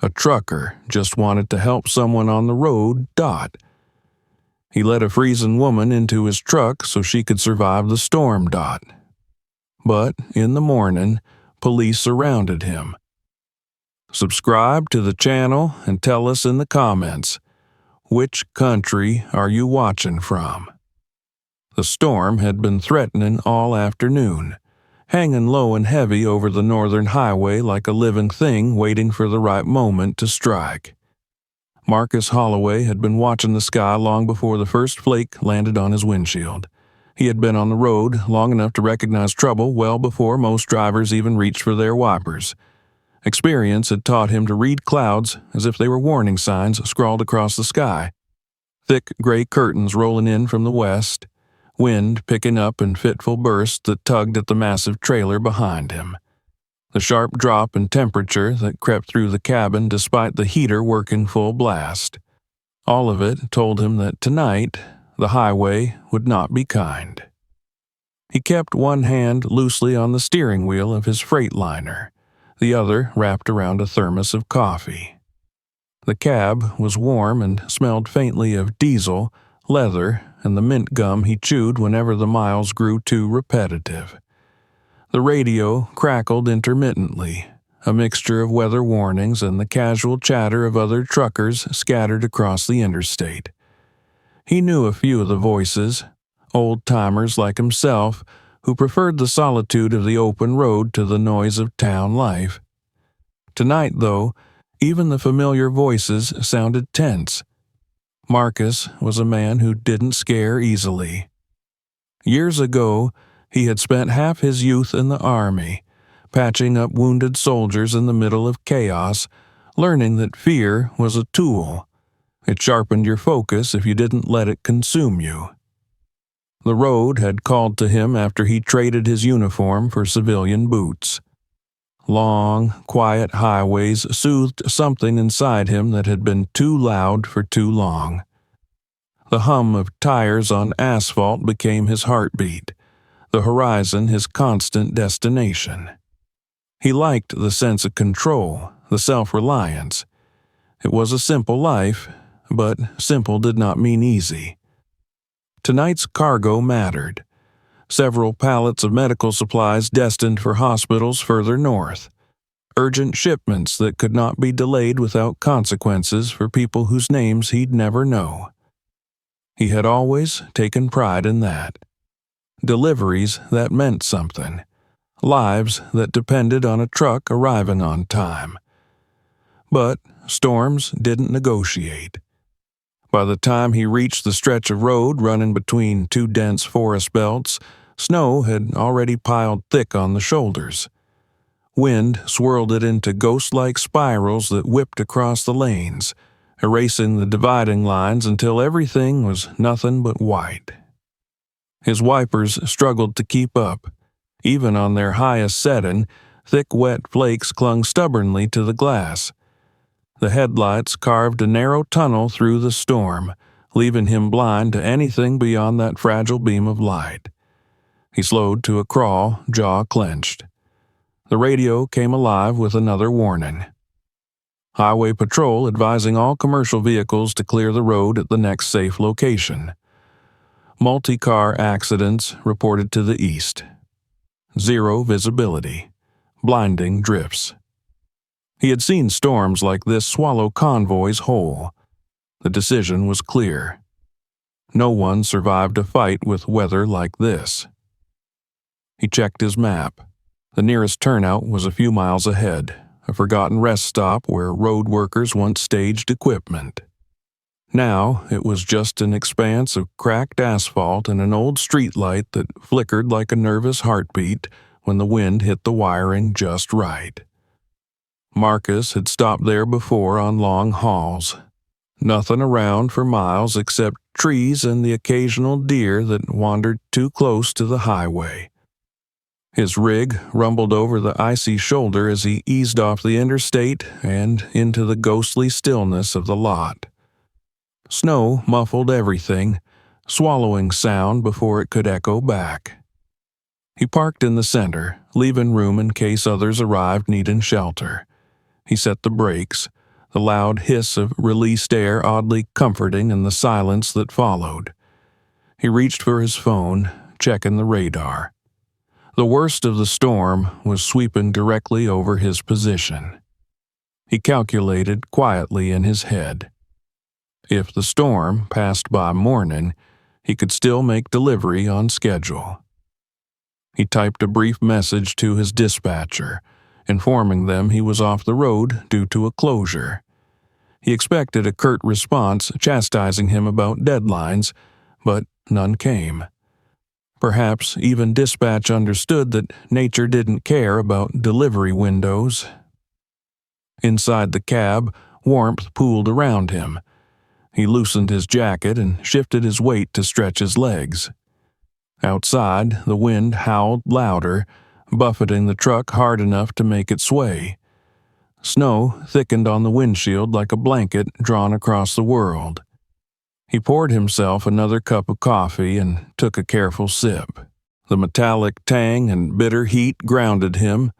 A trucker just wanted to help someone on the road, Dot. He let a freezing woman into his truck so she could survive the storm, Dot. But in the morning, police surrounded him. Subscribe to the channel and tell us in the comments, which country are you watching from? The storm had been threatening all afternoon, hanging low and heavy over the northern highway like a living thing waiting for the right moment to strike. Marcus Holloway had been watching the sky long before the first flake landed on his windshield. He had been on the road long enough to recognize trouble well before most drivers even reached for their wipers. Experience had taught him to read clouds as if they were warning signs scrawled across the sky. Thick gray curtains rolling in from the west, wind picking up in fitful bursts that tugged at the massive trailer behind him. The sharp drop in temperature that crept through the cabin despite the heater working full blast. All of it told him that tonight, the highway would not be kind. He kept one hand loosely on the steering wheel of his Freightliner, the other wrapped around a thermos of coffee. The cab was warm and smelled faintly of diesel, leather, and the mint gum he chewed whenever the miles grew too repetitive. The radio crackled intermittently, a mixture of weather warnings and the casual chatter of other truckers scattered across the interstate. He knew a few of the voices, old-timers like himself, who preferred the solitude of the open road to the noise of town life. Tonight, though, even the familiar voices sounded tense. Marcus was a man who didn't scare easily. Years ago, he had spent half his youth in the army, patching up wounded soldiers in the middle of chaos, learning that fear was a tool. It sharpened your focus if you didn't let it consume you. The road had called to him after he traded his uniform for civilian boots. Long, quiet highways soothed something inside him that had been too loud for too long. The hum of tires on asphalt became his heartbeat, the horizon his constant destination. He liked the sense of control, the self-reliance. It was a simple life, but simple did not mean easy. Tonight's cargo mattered. Several pallets of medical supplies destined for hospitals further north. Urgent shipments that could not be delayed without consequences for people whose names he'd never know. He had always taken pride in that. Deliveries that meant something. Lives that depended on a truck arriving on time. But storms didn't negotiate. By the time he reached the stretch of road running between two dense forest belts, snow had already piled thick on the shoulders. Wind swirled it into ghost-like spirals that whipped across the lanes, erasing the dividing lines until everything was nothing but white. His wipers struggled to keep up. Even on their highest setting, thick wet flakes clung stubbornly to the glass. The headlights carved a narrow tunnel through the storm, leaving him blind to anything beyond that fragile beam of light. He slowed to a crawl, jaw clenched. The radio came alive with another warning. Highway Patrol advising all commercial vehicles to clear the road at the next safe location. Multi-car accidents reported to the east. Zero visibility. Blinding drifts. He had seen storms like this swallow convoys whole. The decision was clear. No one survived a fight with weather like this. He checked his map. The nearest turnout was a few miles ahead, a forgotten rest stop where road workers once staged equipment. Now it was just an expanse of cracked asphalt and an old streetlight that flickered like a nervous heartbeat when the wind hit the wiring just right. Marcus had stopped there before on long hauls. Nothing around for miles except trees and the occasional deer that wandered too close to the highway. His rig rumbled over the icy shoulder as he eased off the interstate and into the ghostly stillness of the lot. Snow muffled everything, swallowing sound before it could echo back. He parked in the center, leaving room in case others arrived needing shelter. He set the brakes, the loud hiss of released air oddly comforting in the silence that followed. He reached for his phone, checking the radar. The worst of the storm was sweeping directly over his position. He calculated quietly in his head. If the storm passed by morning, he could still make delivery on schedule. He typed a brief message to his dispatcher, informing them he was off the road due to a closure. He expected a curt response chastising him about deadlines, but none came. Perhaps even dispatch understood that nature didn't care about delivery windows. Inside the cab, warmth pooled around him. He loosened his jacket and shifted his weight to stretch his legs. Outside, the wind howled louder, buffeting the truck hard enough to make it sway. Snow thickened on the windshield like a blanket drawn across the world. He poured himself another cup of coffee and took a careful sip. The metallic tang and bitter heat grounded him.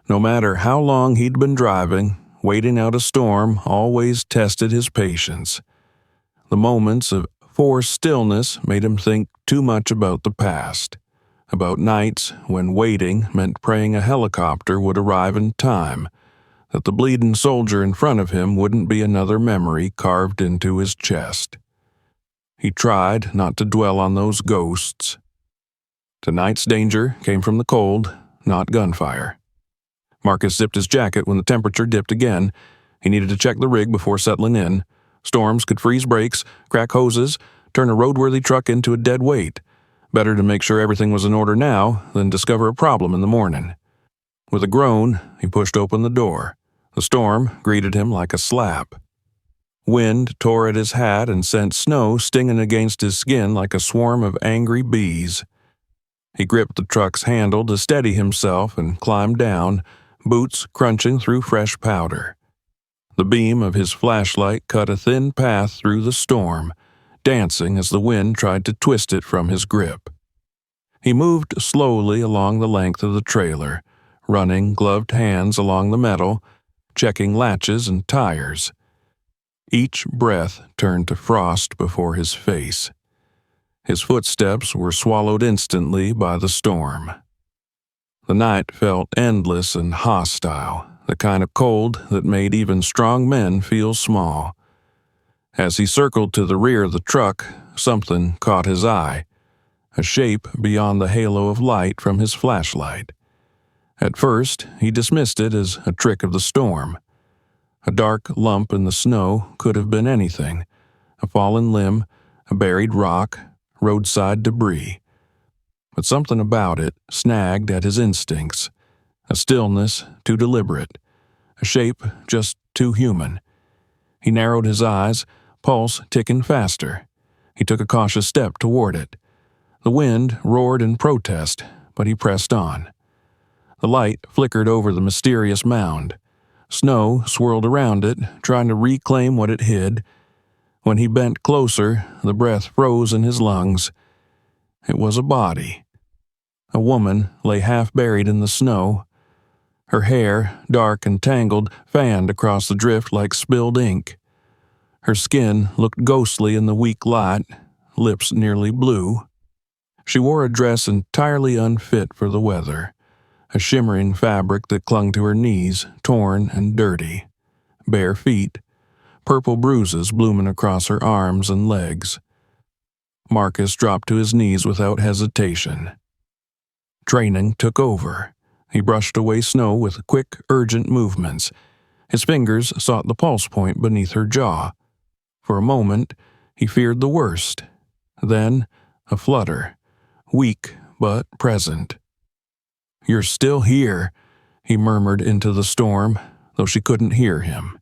No matter how long he'd been driving, waiting out a storm always tested his patience. The moments of forced stillness made him think too much about the past, about nights when waiting meant praying a helicopter would arrive in time, that the bleeding soldier in front of him wouldn't be another memory carved into his chest. He tried not to dwell on those ghosts. Tonight's danger came from the cold, not gunfire. Marcus zipped his jacket when the temperature dipped again. He needed to check the rig before settling in. Storms could freeze brakes, crack hoses, turn a roadworthy truck into a dead weight. Better to make sure everything was in order now than discover a problem in the morning. With a groan, he pushed open the door. The storm greeted him like a slap. Wind tore at his hat and sent snow stinging against his skin like a swarm of angry bees. He gripped the truck's handle to steady himself and climbed down, boots crunching through fresh powder. The beam of his flashlight cut a thin path through the storm, dancing as the wind tried to twist it from his grip. He moved slowly along the length of the trailer, running gloved hands along the metal, checking latches and tires. Each breath turned to frost before his face. His footsteps were swallowed instantly by the storm. The night felt endless and hostile, the kind of cold that made even strong men feel small. As he circled to the rear of the truck, something caught his eye, a shape beyond the halo of light from his flashlight. At first, he dismissed it as a trick of the storm. A dark lump in the snow could have been anything, a fallen limb, a buried rock, roadside debris. But something about it snagged at his instincts, a stillness too deliberate, a shape just too human. He narrowed his eyes, pulse ticking faster. He took a cautious step toward it. The wind roared in protest, but he pressed on. The light flickered over the mysterious mound. Snow swirled around it, trying to reclaim what it hid. When he bent closer, the breath froze in his lungs. It was a body. A woman lay half buried in the snow. Her hair, dark and tangled, fanned across the drift like spilled ink. Her skin looked ghostly in the weak light, lips nearly blue. She wore a dress entirely unfit for the weather, a shimmering fabric that clung to her knees, torn and dirty. Bare feet, purple bruises blooming across her arms and legs. Marcus dropped to his knees without hesitation. Training took over. He brushed away snow with quick, urgent movements. His fingers sought the pulse point beneath her jaw. For a moment, he feared the worst. Then, a flutter, weak but present. "You're still here," he murmured into the storm, though she couldn't hear him.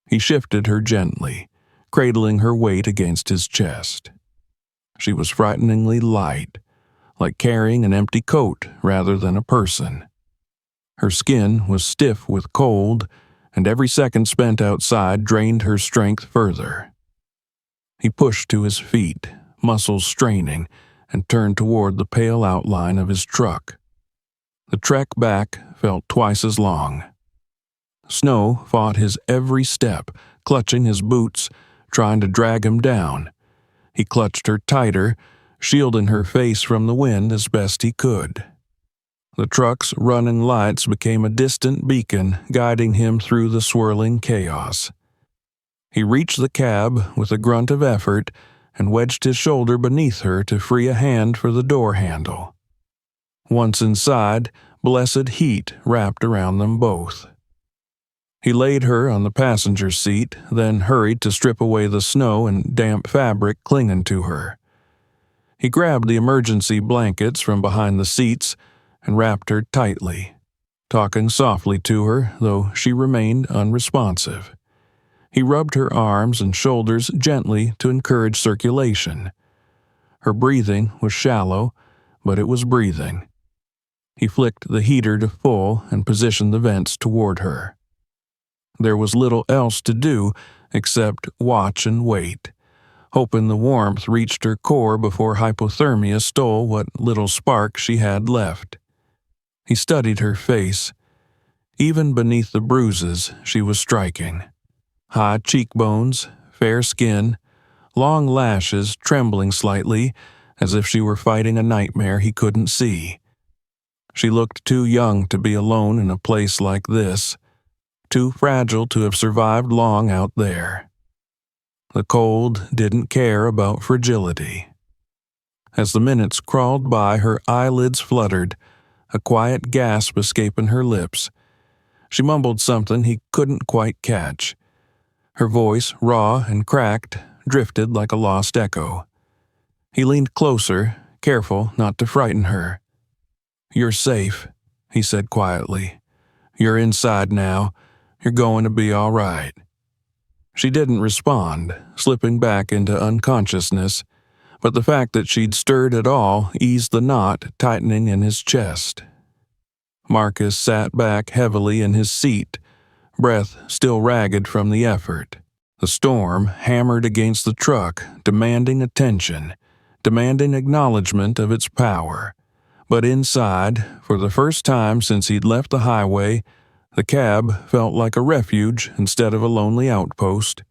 He shifted her gently, cradling her weight against his chest. She was frighteningly light, like carrying an empty coat rather than a person. Her skin was stiff with cold, and every second spent outside drained her strength further. He pushed to his feet, muscles straining, and turned toward the pale outline of his truck. The trek back felt twice as long. Snow fought his every step, clutching his boots, trying to drag him down. He clutched her tighter, shielding her face from the wind as best he could. The truck's running lights became a distant beacon, guiding him through the swirling chaos. He reached the cab with a grunt of effort and wedged his shoulder beneath her to free a hand for the door handle. Once inside, blessed heat wrapped around them both. He laid her on the passenger seat, then hurried to strip away the snow and damp fabric clinging to her. He grabbed the emergency blankets from behind the seats and wrapped her tightly, talking softly to her, though she remained unresponsive. He rubbed her arms and shoulders gently to encourage circulation. Her breathing was shallow, but it was breathing. He flicked the heater to full and positioned the vents toward her. There was little else to do except watch and wait, hoping the warmth reached her core before hypothermia stole what little spark she had left. He studied her face. Even beneath the bruises, she was striking. High cheekbones, fair skin, long lashes trembling slightly as if she were fighting a nightmare he couldn't see. She looked too young to be alone in a place like this, too fragile to have survived long out there. The cold didn't care about fragility. As the minutes crawled by, her eyelids fluttered, a quiet gasp escaping her lips. She mumbled something he couldn't quite catch. Her voice, raw and cracked, drifted like a lost echo. He leaned closer, careful not to frighten her. "You're safe," he said quietly. "You're inside now. You're going to be all right." She didn't respond, slipping back into unconsciousness, but the fact that she'd stirred at all eased the knot tightening in his chest. Marcus sat back heavily in his seat, breath still ragged from the effort. The storm hammered against the truck, demanding attention, demanding acknowledgement of its power. But inside, for the first time since he'd left the highway, the cab felt like a refuge instead of a lonely outpost.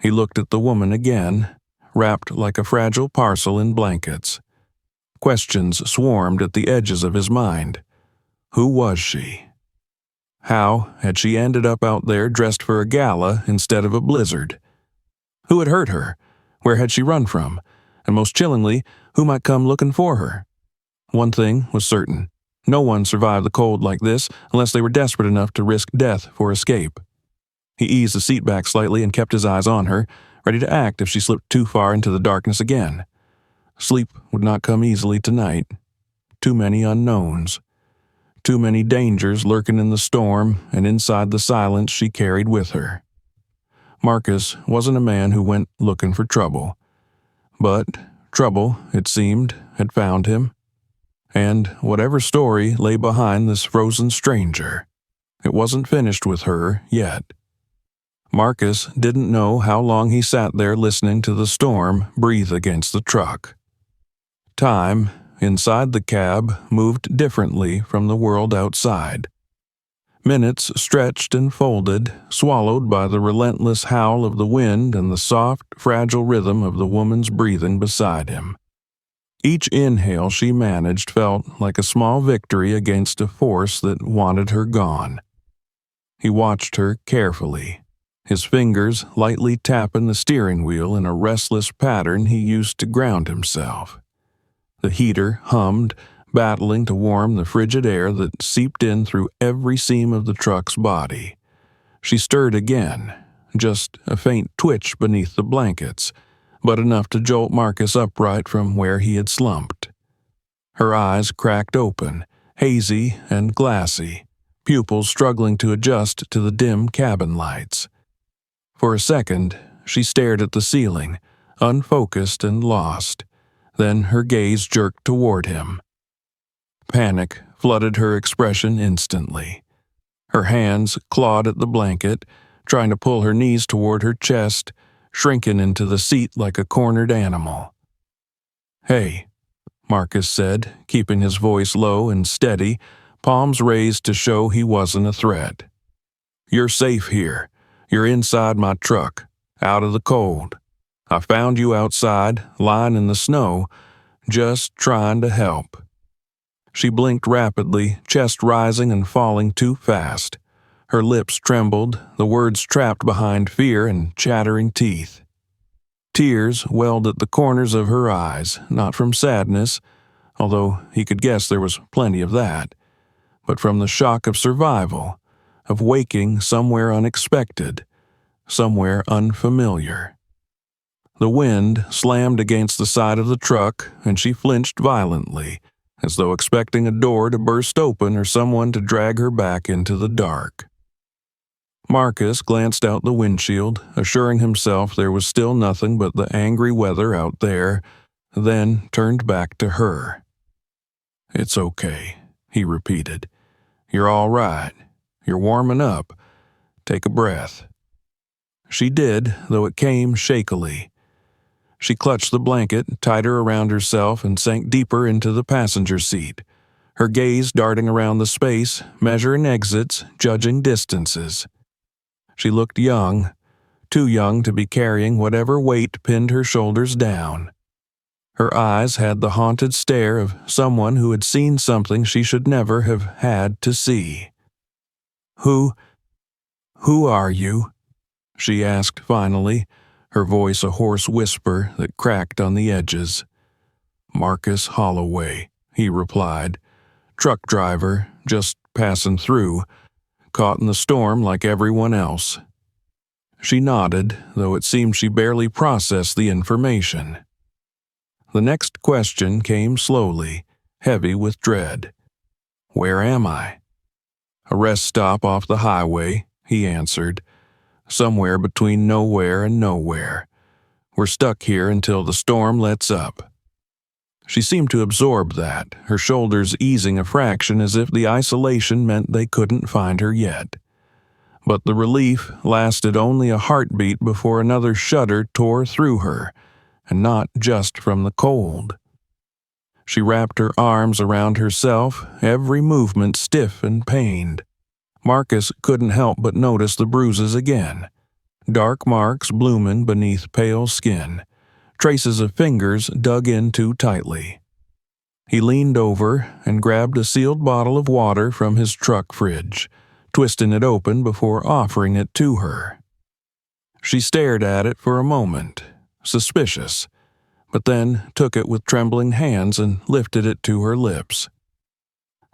He looked at the woman again, wrapped like a fragile parcel in blankets. Questions swarmed at the edges of his mind. Who was she? How had she ended up out there dressed for a gala instead of a blizzard? Who had hurt her? Where had she run from? And most chillingly, who might come looking for her? One thing was certain. No one survived the cold like this unless they were desperate enough to risk death for escape. He eased the seat back slightly and kept his eyes on her, ready to act if she slipped too far into the darkness again. Sleep would not come easily tonight. Too many unknowns. Too many dangers lurking in the storm and inside the silence she carried with her. Marcus wasn't a man who went looking for trouble. But trouble, it seemed, had found him. And whatever story lay behind this frozen stranger, it wasn't finished with her yet. Marcus didn't know how long he sat there listening to the storm breathe against the truck. Time, inside the cab, moved differently from the world outside. Minutes stretched and folded, swallowed by the relentless howl of the wind and the soft, fragile rhythm of the woman's breathing beside him. Each inhale she managed felt like a small victory against a force that wanted her gone. He watched her carefully, his fingers lightly tapping the steering wheel in a restless pattern he used to ground himself. The heater hummed, battling to warm the frigid air that seeped in through every seam of the truck's body. She stirred again, just a faint twitch beneath the blankets, but enough to jolt Marcus upright from where he had slumped. Her eyes cracked open, hazy and glassy, pupils struggling to adjust to the dim cabin lights. For a second, she stared at the ceiling, unfocused and lost. Then her gaze jerked toward him. Panic flooded her expression instantly. Her hands clawed at the blanket, trying to pull her knees toward her chest, shrinking into the seat like a cornered animal. "Hey," Marcus said, keeping his voice low and steady, palms raised to show he wasn't a threat. You're safe here. You're inside my truck, out of the cold. I found you outside, lying in the snow, just trying to help." She blinked rapidly, chest rising and falling too fast. Her lips trembled, the words trapped behind fear and chattering teeth. Tears welled at the corners of her eyes, not from sadness, although he could guess there was plenty of that, but from the shock of survival, of waking somewhere unexpected, somewhere unfamiliar. The wind slammed against the side of the truck, and she flinched violently, as though expecting a door to burst open or someone to drag her back into the dark. Marcus glanced out the windshield, assuring himself there was still nothing but the angry weather out there, then turned back to her. "It's okay," he repeated. "You're all right. You're warming up. Take a breath." She did, though it came shakily. She clutched the blanket tighter around herself and sank deeper into the passenger seat, her gaze darting around the space, measuring exits, judging distances. She looked young, too young to be carrying whatever weight pinned her shoulders down. Her eyes had the haunted stare of someone who had seen something she should never have had to see. Who are you?" she asked finally, her voice a hoarse whisper that cracked on the edges. "Marcus Holloway," he replied. "Truck driver, just passing through, caught in the storm like everyone else." She nodded, though it seemed she barely processed the information. The next question came slowly, heavy with dread. "Where am I?" "A rest stop off the highway," he answered. "Somewhere between nowhere and nowhere. We're stuck here until the storm lets up." She seemed to absorb that, her shoulders easing a fraction as if the isolation meant they couldn't find her yet. But the relief lasted only a heartbeat before another shudder tore through her, and not just from the cold. She wrapped her arms around herself, every movement stiff and pained. Marcus couldn't help but notice the bruises again. Dark marks blooming beneath pale skin, traces of fingers dug in too tightly. He leaned over and grabbed a sealed bottle of water from his truck fridge, twisting it open before offering it to her. She stared at it for a moment, suspicious, but then took it with trembling hands and lifted it to her lips.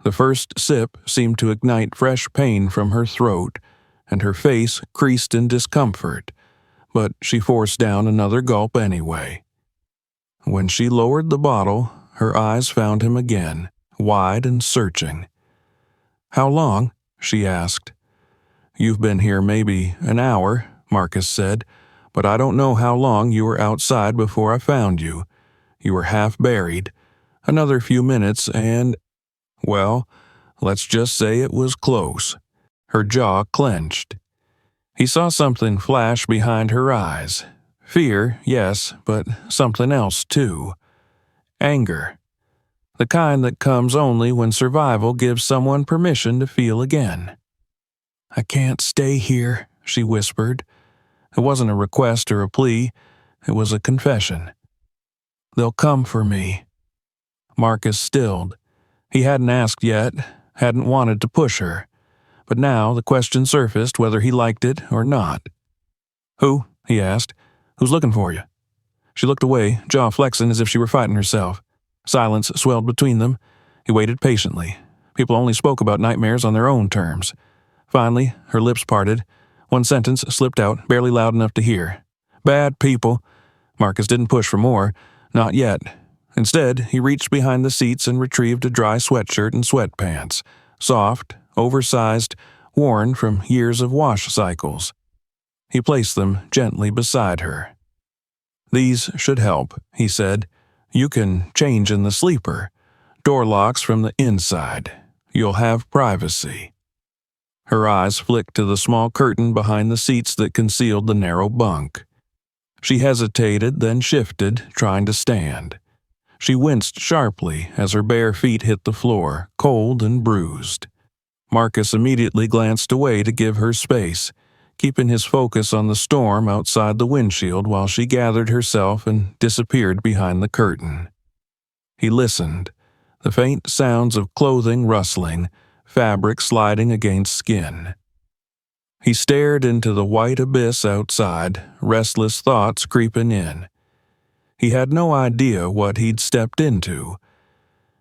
The first sip seemed to ignite fresh pain from her throat, and her face creased in discomfort, but she forced down another gulp anyway. When she lowered the bottle, her eyes found him again, wide and searching. "How long?" she asked. "You've been here maybe an hour," Marcus said, "but I don't know how long you were outside before I found you. You were half buried. Another few minutes and, well, let's just say it was close." Her jaw clenched. He saw something flash behind her eyes. Fear, yes, but something else too. Anger. The kind that comes only when survival gives someone permission to feel again. "I can't stay here," she whispered. It wasn't a request or a plea. It was a confession. "They'll come for me." Marcus stilled. He hadn't asked yet, hadn't wanted to push her. But now the question surfaced whether he liked it or not. "Who?" he asked. "Who's looking for you?" She looked away, jaw flexing as if she were fighting herself. Silence swelled between them. He waited patiently. People only spoke about nightmares on their own terms. Finally, her lips parted. One sentence slipped out, barely loud enough to hear. "Bad people." Marcus didn't push for more. Not yet. Instead, he reached behind the seats and retrieved a dry sweatshirt and sweatpants. Soft, oversized, worn from years of wash cycles. He placed them gently beside her. "These should help," he said. "You can change in the sleeper. Door locks from the inside. You'll have privacy." Her eyes flicked to the small curtain behind the seats that concealed the narrow bunk. She hesitated, then shifted, trying to stand. She winced sharply as her bare feet hit the floor, cold and bruised. Marcus immediately glanced away to give her space, keeping his focus on the storm outside the windshield while she gathered herself and disappeared behind the curtain. He listened, the faint sounds of clothing rustling, fabric sliding against skin. He stared into the white abyss outside, restless thoughts creeping in. He had no idea what he'd stepped into.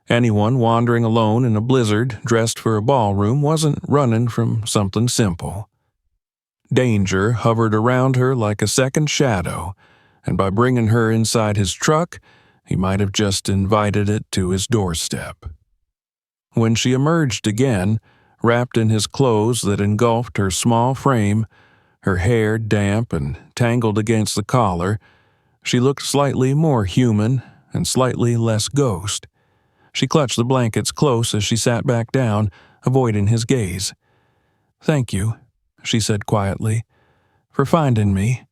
Anyone wandering alone in a blizzard dressed for a ballroom wasn't running from something simple. Danger hovered around her like a second shadow, and by bringing her inside his truck, he might have just invited it to his doorstep. When she emerged again, wrapped in his clothes that engulfed her small frame, her hair damp and tangled against the collar, she looked slightly more human and slightly less ghost. She clutched the blankets close as she sat back down, avoiding his gaze. "Thank you," she said quietly, "for finding me."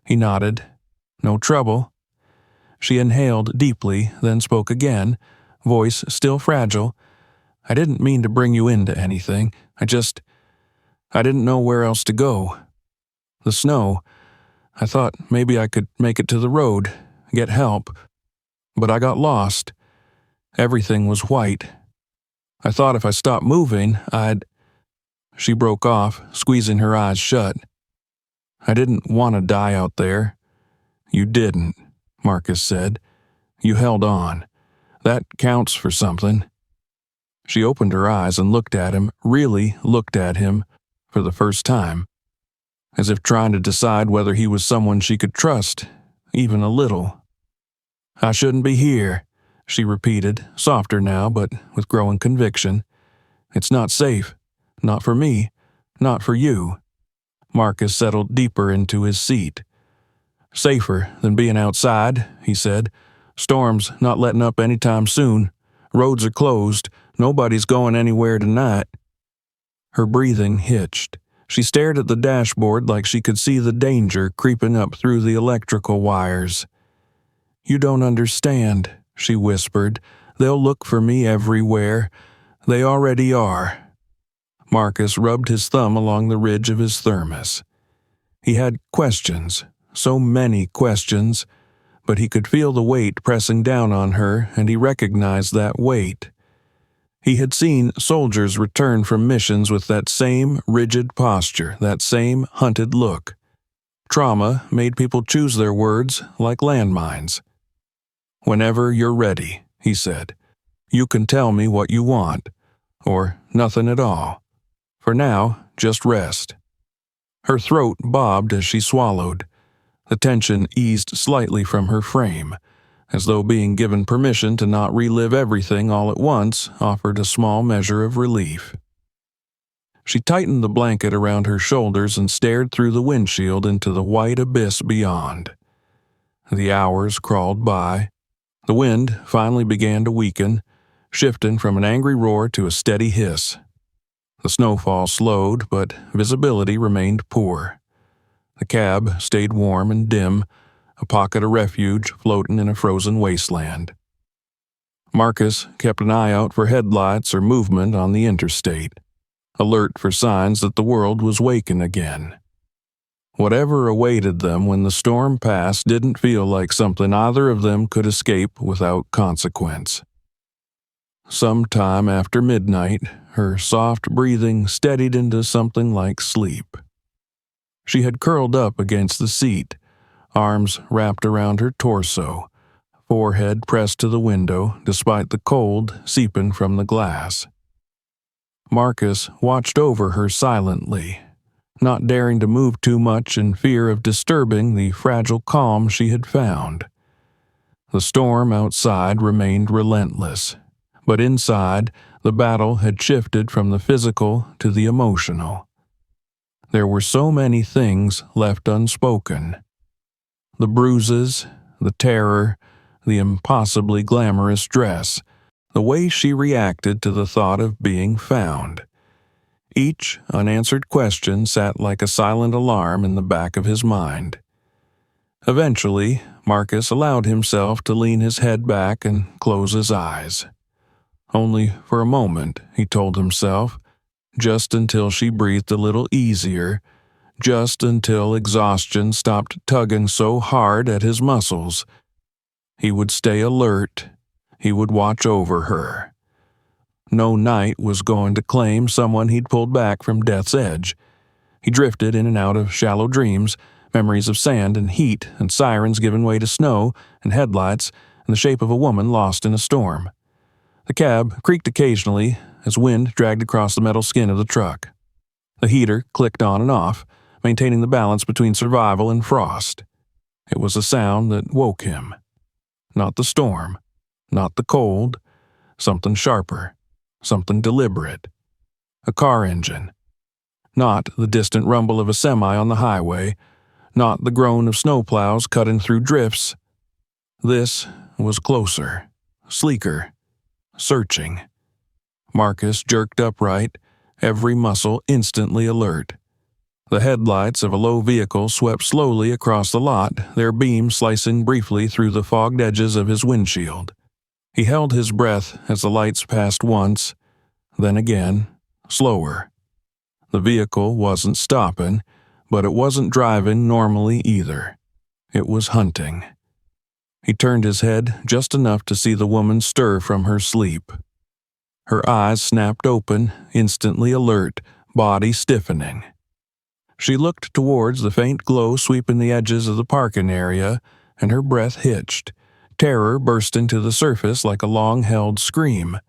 He nodded. "No trouble." She inhaled deeply, then spoke again, voice still fragile. "I didn't mean to bring you into anything. I didn't know where else to go. The snow. I thought maybe I could make it to the road, get help. But I got lost. Everything was white. I thought if I stopped moving, I'd—" She broke off, squeezing her eyes shut. "I didn't want to die out there." "You didn't," Marcus said. "You held on. That counts for something." She opened her eyes and looked at him, really looked at him, for the first time, as if trying to decide whether he was someone she could trust, even a little. "I shouldn't be here," she repeated, softer now, but with growing conviction. "It's not safe. Not for me. Not for you." Marcus settled deeper into his seat. "Safer than being outside," he said. "Storm's not letting up anytime soon. Roads are closed. Nobody's going anywhere tonight." Her breathing hitched. She stared at the dashboard like she could see the danger creeping up through the electrical wires. "You don't understand," she whispered. "They'll look for me everywhere. They already are." Marcus rubbed his thumb along the ridge of his thermos. He had questions, so many questions, but he could feel the weight pressing down on her, and he recognized that weight. He had seen soldiers return from missions with that same rigid posture, that same hunted look. Trauma made people choose their words like landmines. "Whenever you're ready," he said. "You can tell me what you want, or nothing at all. For now, just rest." Her throat bobbed as she swallowed. The tension eased slightly from her frame, as though being given permission to not relive everything all at once offered a small measure of relief. She tightened the blanket around her shoulders and stared through the windshield into the white abyss beyond. The hours crawled by. The wind finally began to weaken, shifting from an angry roar to a steady hiss. The snowfall slowed, but visibility remained poor. The cab stayed warm and dim, a pocket of refuge floating in a frozen wasteland. Marcus kept an eye out for headlights or movement on the interstate, alert for signs that the world was waking again. Whatever awaited them when the storm passed didn't feel like something either of them could escape without consequence. Sometime after midnight, her soft breathing steadied into something like sleep. She had curled up against the seat, arms wrapped around her torso, forehead pressed to the window despite the cold seeping from the glass. Marcus watched over her silently, not daring to move too much in fear of disturbing the fragile calm she had found. The storm outside remained relentless, but inside, the battle had shifted from the physical to the emotional. There were so many things left unspoken. The bruises, the terror, the impossibly glamorous dress, the way she reacted to the thought of being found. Each unanswered question sat like a silent alarm in the back of his mind. Eventually, Marcus allowed himself to lean his head back and close his eyes. Only for a moment, he told himself. just until she breathed a little easier, just until exhaustion stopped tugging so hard at his muscles. He would stay alert. He would watch over her. No night was going to claim someone he'd pulled back from death's edge. He drifted in and out of shallow dreams, memories of sand and heat and sirens giving way to snow and headlights and the shape of a woman lost in a storm. The cab creaked occasionally as wind dragged across the metal skin of the truck. The heater clicked on and off, maintaining the balance between survival and frost. It was a sound that woke him. Not the storm, not the cold, something sharper, something deliberate. A car engine. Not the distant rumble of a semi on the highway, not the groan of snowplows cutting through drifts. This was closer, sleeker, searching. Marcus jerked upright, every muscle instantly alert. The headlights of a low vehicle swept slowly across the lot, their beams slicing briefly through the fogged edges of his windshield. He held his breath as the lights passed once, then again, slower. The vehicle wasn't stopping, but it wasn't driving normally either. It was hunting. He turned his head just enough to see the woman stir from her sleep. Her eyes snapped open, instantly alert, body stiffening. She looked towards the faint glow sweeping the edges of the parking area, and her breath hitched, terror bursting to the surface like a long-held scream.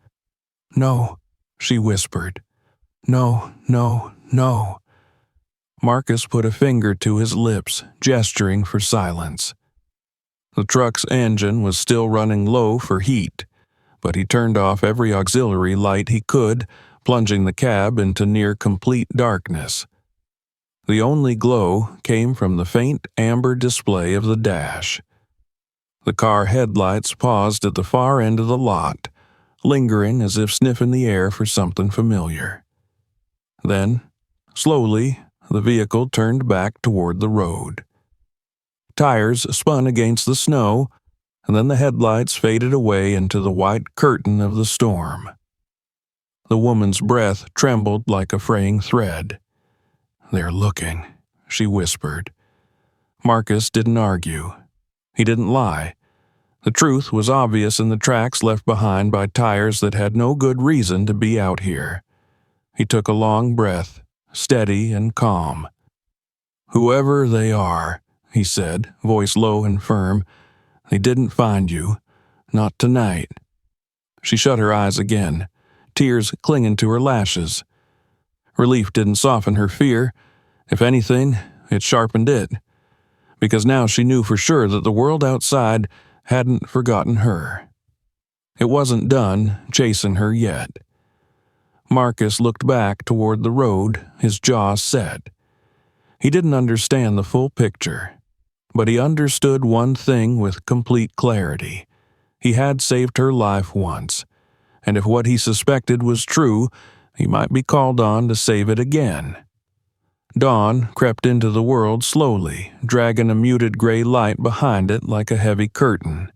"No," she whispered. "No, no, no." Marcus put a finger to his lips, gesturing for silence. The truck's engine was still running low for heat, but he turned off every auxiliary light he could, plunging the cab into near-complete darkness. The only glow came from the faint amber display of the dash. The car headlights paused at the far end of the lot, lingering as if sniffing the air for something familiar. Then, slowly, the vehicle turned back toward the road. Tires spun against the snow, and then the headlights faded away into the white curtain of the storm. The woman's breath trembled like a fraying thread. "They're looking," she whispered. Marcus didn't argue. He didn't lie. The truth was obvious in the tracks left behind by tires that had no good reason to be out here. He took a long breath, steady and calm. "Whoever they are," he said, voice low and firm, "they didn't find you. Not tonight." She shut her eyes again, tears clinging to her lashes. Relief didn't soften her fear. If anything, it sharpened it. Because now she knew for sure that the world outside hadn't forgotten her. It wasn't done chasing her yet. Marcus looked back toward the road, his jaw set. He didn't understand the full picture, but he understood one thing with complete clarity. He had saved her life once, and if what he suspected was true, he might be called on to save it again. Dawn crept into the world slowly, dragging a muted gray light behind it like a heavy curtain.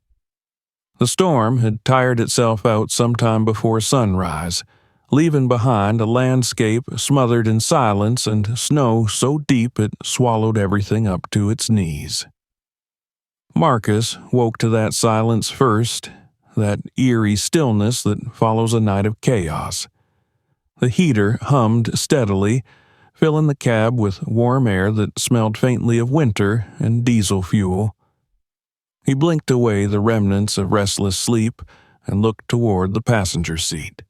The storm had tired itself out sometime before sunrise, leaving behind a landscape smothered in silence and snow so deep it swallowed everything up to its knees. Marcus woke to that silence first, that eerie stillness that follows a night of chaos. The heater hummed steadily, filling the cab with warm air that smelled faintly of winter and diesel fuel. He blinked away the remnants of restless sleep and looked toward the passenger seat.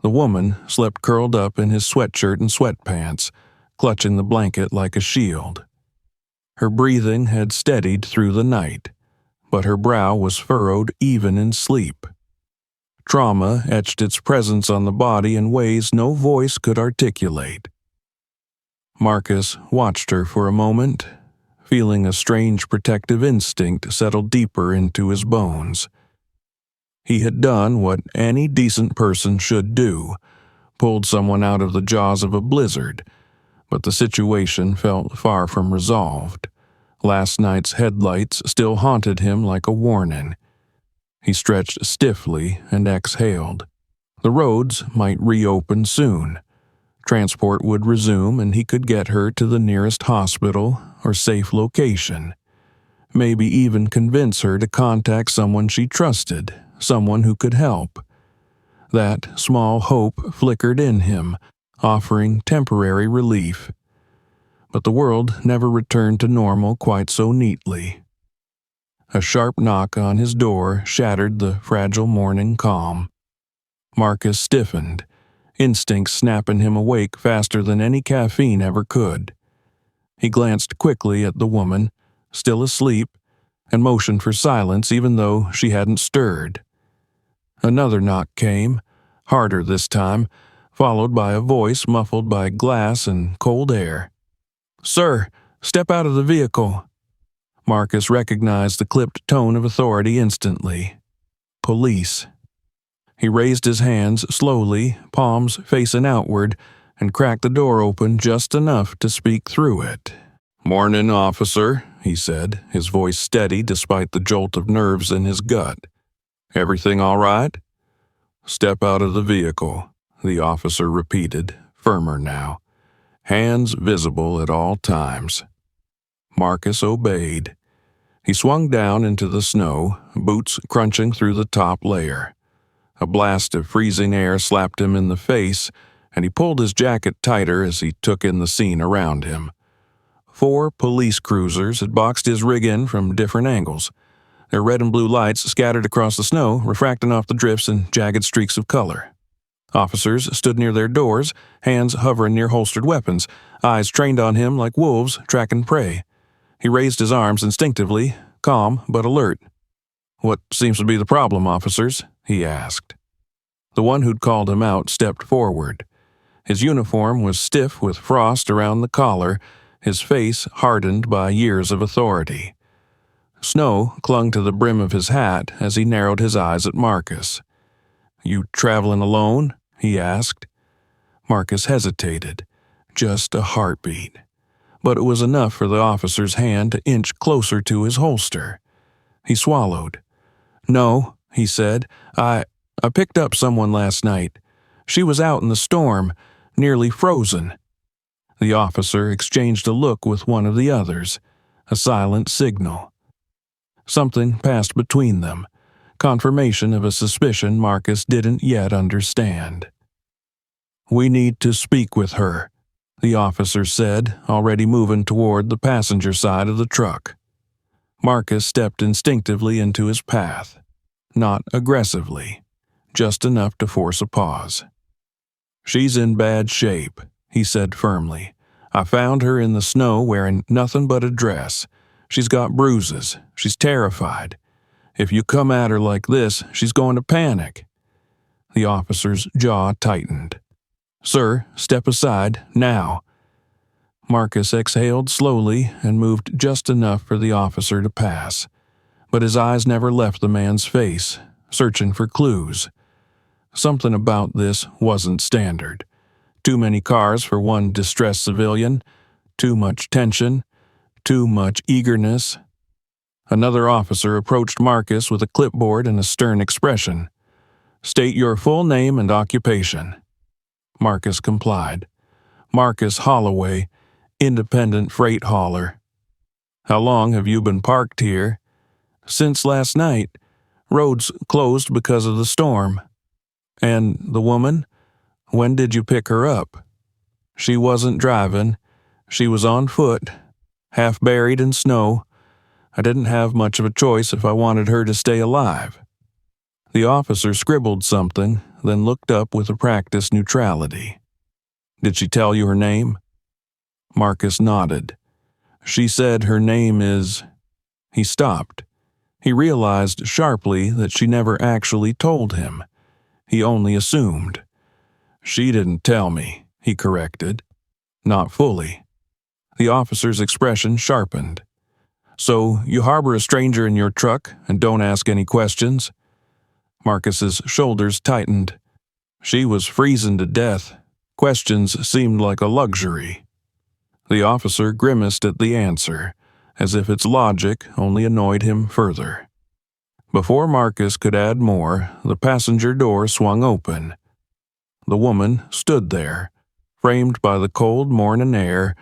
The woman slept curled up in his sweatshirt and sweatpants, clutching the blanket like a shield. Her breathing had steadied through the night, but her brow was furrowed even in sleep. Trauma etched its presence on the body in ways no voice could articulate. Marcus watched her for a moment, feeling a strange protective instinct settle deeper into his bones. He had done what any decent person should do, pulled someone out of the jaws of a blizzard, but the situation felt far from resolved. Last night's headlights still haunted him like a warning. He stretched stiffly and exhaled. The roads might reopen soon. Transport would resume and he could get her to the nearest hospital or safe location. Maybe even convince her to contact someone she trusted, someone who could help. That small hope flickered in him, offering temporary relief. But the world never returned to normal quite so neatly. A sharp knock on his door shattered the fragile morning calm. Marcus stiffened, instincts snapping him awake faster than any caffeine ever could. He glanced quickly at the woman, still asleep, and motioned for silence even though she hadn't stirred. Another knock came, harder this time, followed by a voice muffled by glass and cold air. "Sir, step out of the vehicle." Marcus recognized the clipped tone of authority instantly. Police. He raised his hands slowly, palms facing outward, and cracked the door open just enough to speak through it. "Morning, officer," he said, his voice steady despite the jolt of nerves in his gut. "Everything all right?" "Step out of the vehicle," the officer repeated, firmer now. Hands visible at all times. Marcus obeyed. He swung down into the snow, boots crunching through the top layer. A blast of freezing air slapped him in the face, and he pulled his jacket tighter as he took in the scene around him. 4 police cruisers had boxed his rig in from different angles. Their red and blue lights scattered across the snow, refracting off the drifts in jagged streaks of color. Officers stood near their doors, hands hovering near holstered weapons, eyes trained on him like wolves tracking prey. He raised his arms instinctively, calm but alert. "What seems to be the problem, officers?" he asked. The one who'd called him out stepped forward. His uniform was stiff with frost around the collar, his face hardened by years of authority. Snow clung to the brim of his hat as he narrowed his eyes at Marcus. "You traveling alone?" he asked. Marcus hesitated. Just a heartbeat. But it was enough for the officer's hand to inch closer to his holster. He swallowed. "No," he said. I picked up someone last night. She was out in the storm, nearly frozen." The officer exchanged a look with one of the others, a silent signal. Something passed between them, confirmation of a suspicion Marcus didn't yet understand. "We need to speak with her," the officer said, already moving toward the passenger side of the truck. Marcus stepped instinctively into his path, not aggressively, just enough to force a pause. "She's in bad shape," he said firmly. "I found her in the snow wearing nothing but a dress. She's got bruises. She's terrified. If you come at her like this, she's going to panic." The officer's jaw tightened. "Sir, step aside, now." Marcus exhaled slowly and moved just enough for the officer to pass. But his eyes never left the man's face, searching for clues. Something about this wasn't standard. Too many cars for one distressed civilian, too much tension, too much eagerness. Another officer approached Marcus with a clipboard and a stern expression. "State your full name and occupation." Marcus complied. "Marcus Holloway, independent freight hauler." "How long have you been parked here?" "Since last night. Roads closed because of the storm." "And the woman? When did you pick her up?" "She wasn't driving. She was on foot, half buried in snow. I didn't have much of a choice if I wanted her to stay alive." The officer scribbled something, then looked up with a practiced neutrality. "Did she tell you her name?" Marcus nodded. "She said her name is—" He stopped. He realized sharply that she never actually told him. He only assumed. "She didn't tell me," he corrected. "Not fully." The officer's expression sharpened. "So you harbor a stranger in your truck and don't ask any questions?" Marcus's shoulders tightened. She was freezing to death. Questions seemed like a luxury. The officer grimaced at the answer, as if its logic only annoyed him further. Before Marcus could add more, the passenger door swung open. The woman stood there, framed by the cold morning air,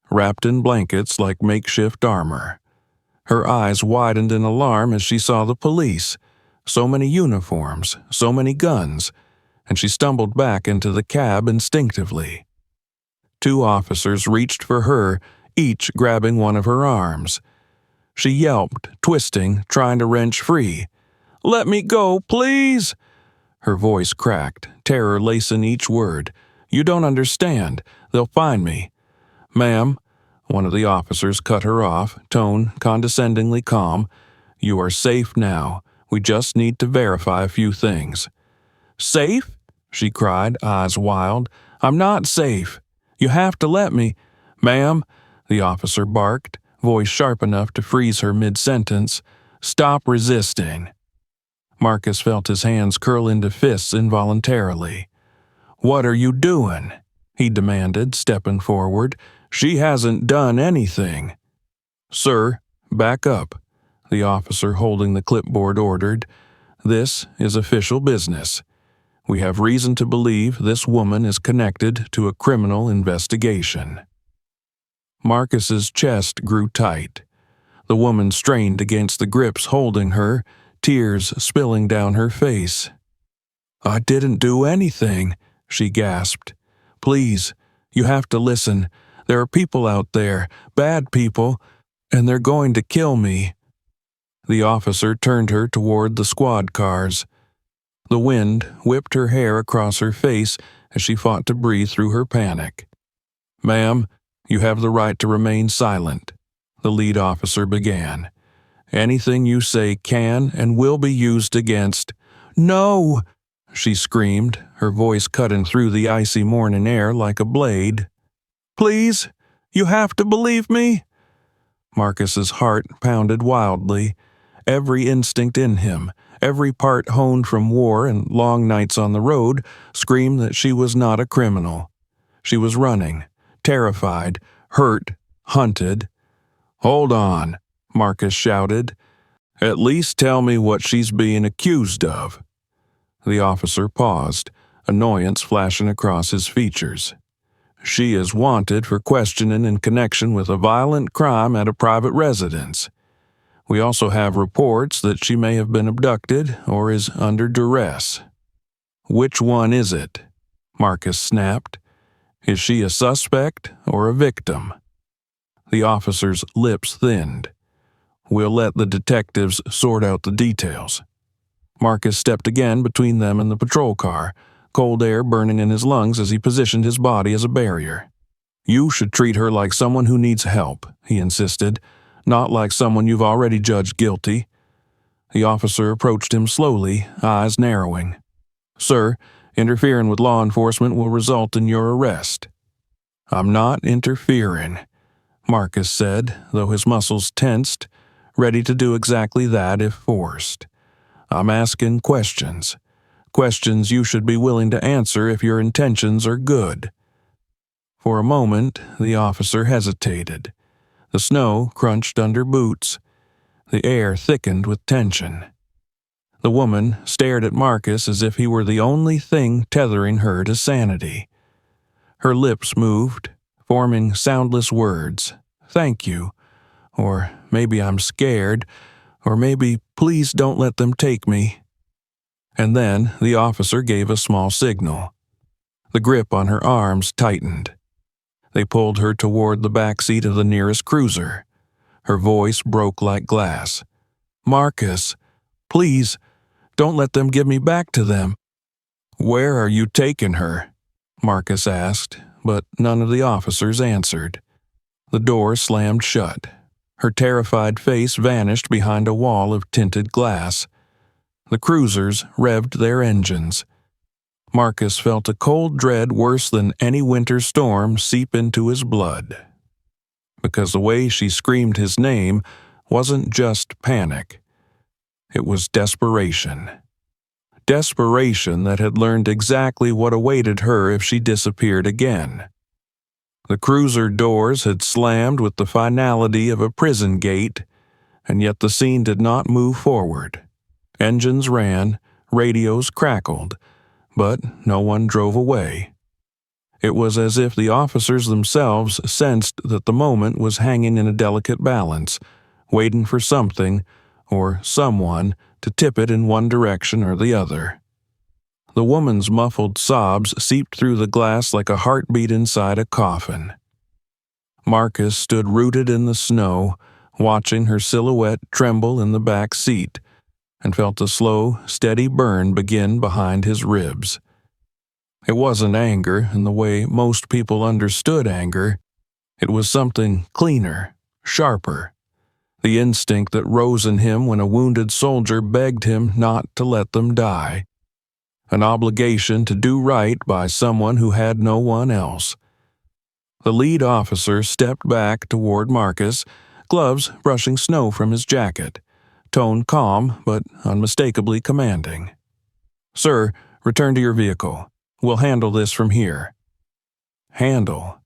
wrapped in blankets like makeshift armor. Her eyes widened in alarm as she saw the police. So many uniforms, so many guns, and she stumbled back into the cab instinctively. 2 officers reached for her, each grabbing one of her arms. She yelped, twisting, trying to wrench free. "Let me go, please!" Her voice cracked, terror lacing each word. "You don't understand. They'll find me." "Ma'am," one of the officers cut her off, tone condescendingly calm. "You are safe now. We just need to verify a few things." "Safe?" she cried, eyes wild. "I'm not safe. You have to let me." "Ma'am," the officer barked, voice sharp enough to freeze her mid-sentence. "Stop resisting." Marcus felt his hands curl into fists involuntarily. "What are you doing?" he demanded, stepping forward. "She hasn't done anything." "Sir, back up," the officer holding the clipboard ordered. "This is official business. We have reason to believe this woman is connected to a criminal investigation." Marcus's chest grew tight. The woman strained against the grips holding her, tears spilling down her face. "I didn't do anything," she gasped. "Please, you have to listen. There are people out there, bad people, and they're going to kill me." The officer turned her toward the squad cars. The wind whipped her hair across her face as she fought to breathe through her panic. "Ma'am, you have the right to remain silent," the lead officer began. "Anything you say can and will be used against—" "No!" she screamed, her voice cutting through the icy morning air like a blade. "Please, you have to believe me." Marcus's heart pounded wildly. Every instinct in him, every part honed from war and long nights on the road, screamed that she was not a criminal. She was running, terrified, hurt, hunted. "Hold on," Marcus shouted. "At least tell me what she's being accused of." The officer paused, annoyance flashing across his features. "She is wanted for questioning in connection with a violent crime at a private residence. We also have reports that she may have been abducted or is under duress." "Which one is it?" Marcus snapped. "Is she a suspect or a victim?" The officer's lips thinned. "We'll let the detectives sort out the details." Marcus stepped again between them and the patrol car, cold air burning in his lungs as he positioned his body as a barrier. "You should treat her like someone who needs help," he insisted, "not like someone you've already judged guilty." The officer approached him slowly, eyes narrowing. "Sir, interfering with law enforcement will result in your arrest." "I'm not interfering," Marcus said, though his muscles tensed, ready to do exactly that if forced. "I'm asking questions. Questions you should be willing to answer if your intentions are good." For a moment, the officer hesitated. The snow crunched under boots. The air thickened with tension. The woman stared at Marcus as if he were the only thing tethering her to sanity. Her lips moved, forming soundless words. "Thank you," or "maybe I'm scared," or maybe "please don't let them take me." And then the officer gave a small signal. The grip on her arms tightened. They pulled her toward the back seat of the nearest cruiser. Her voice broke like glass. "Marcus, please, don't let them give me back to them." "Where are you taking her?" Marcus asked, but none of the officers answered. The door slammed shut. Her terrified face vanished behind a wall of tinted glass. The cruisers revved their engines. Marcus felt a cold dread worse than any winter storm seep into his blood. Because the way she screamed his name wasn't just panic. It was desperation. Desperation that had learned exactly what awaited her if she disappeared again. The cruiser doors had slammed with the finality of a prison gate, and yet the scene did not move forward. Engines ran, radios crackled, but no one drove away. It was as if the officers themselves sensed that the moment was hanging in a delicate balance, waiting for something or someone to tip it in one direction or the other. The woman's muffled sobs seeped through the glass like a heartbeat inside a coffin. Marcus stood rooted in the snow, watching her silhouette tremble in the back seat, and felt a slow, steady burn begin behind his ribs. It wasn't anger in the way most people understood anger. It was something cleaner, sharper. The instinct that rose in him when a wounded soldier begged him not to let them die. An obligation to do right by someone who had no one else. The lead officer stepped back toward Marcus, gloves brushing snow from his jacket, tone calm but unmistakably commanding. "Sir, return to your vehicle. We'll handle this from here." Handle.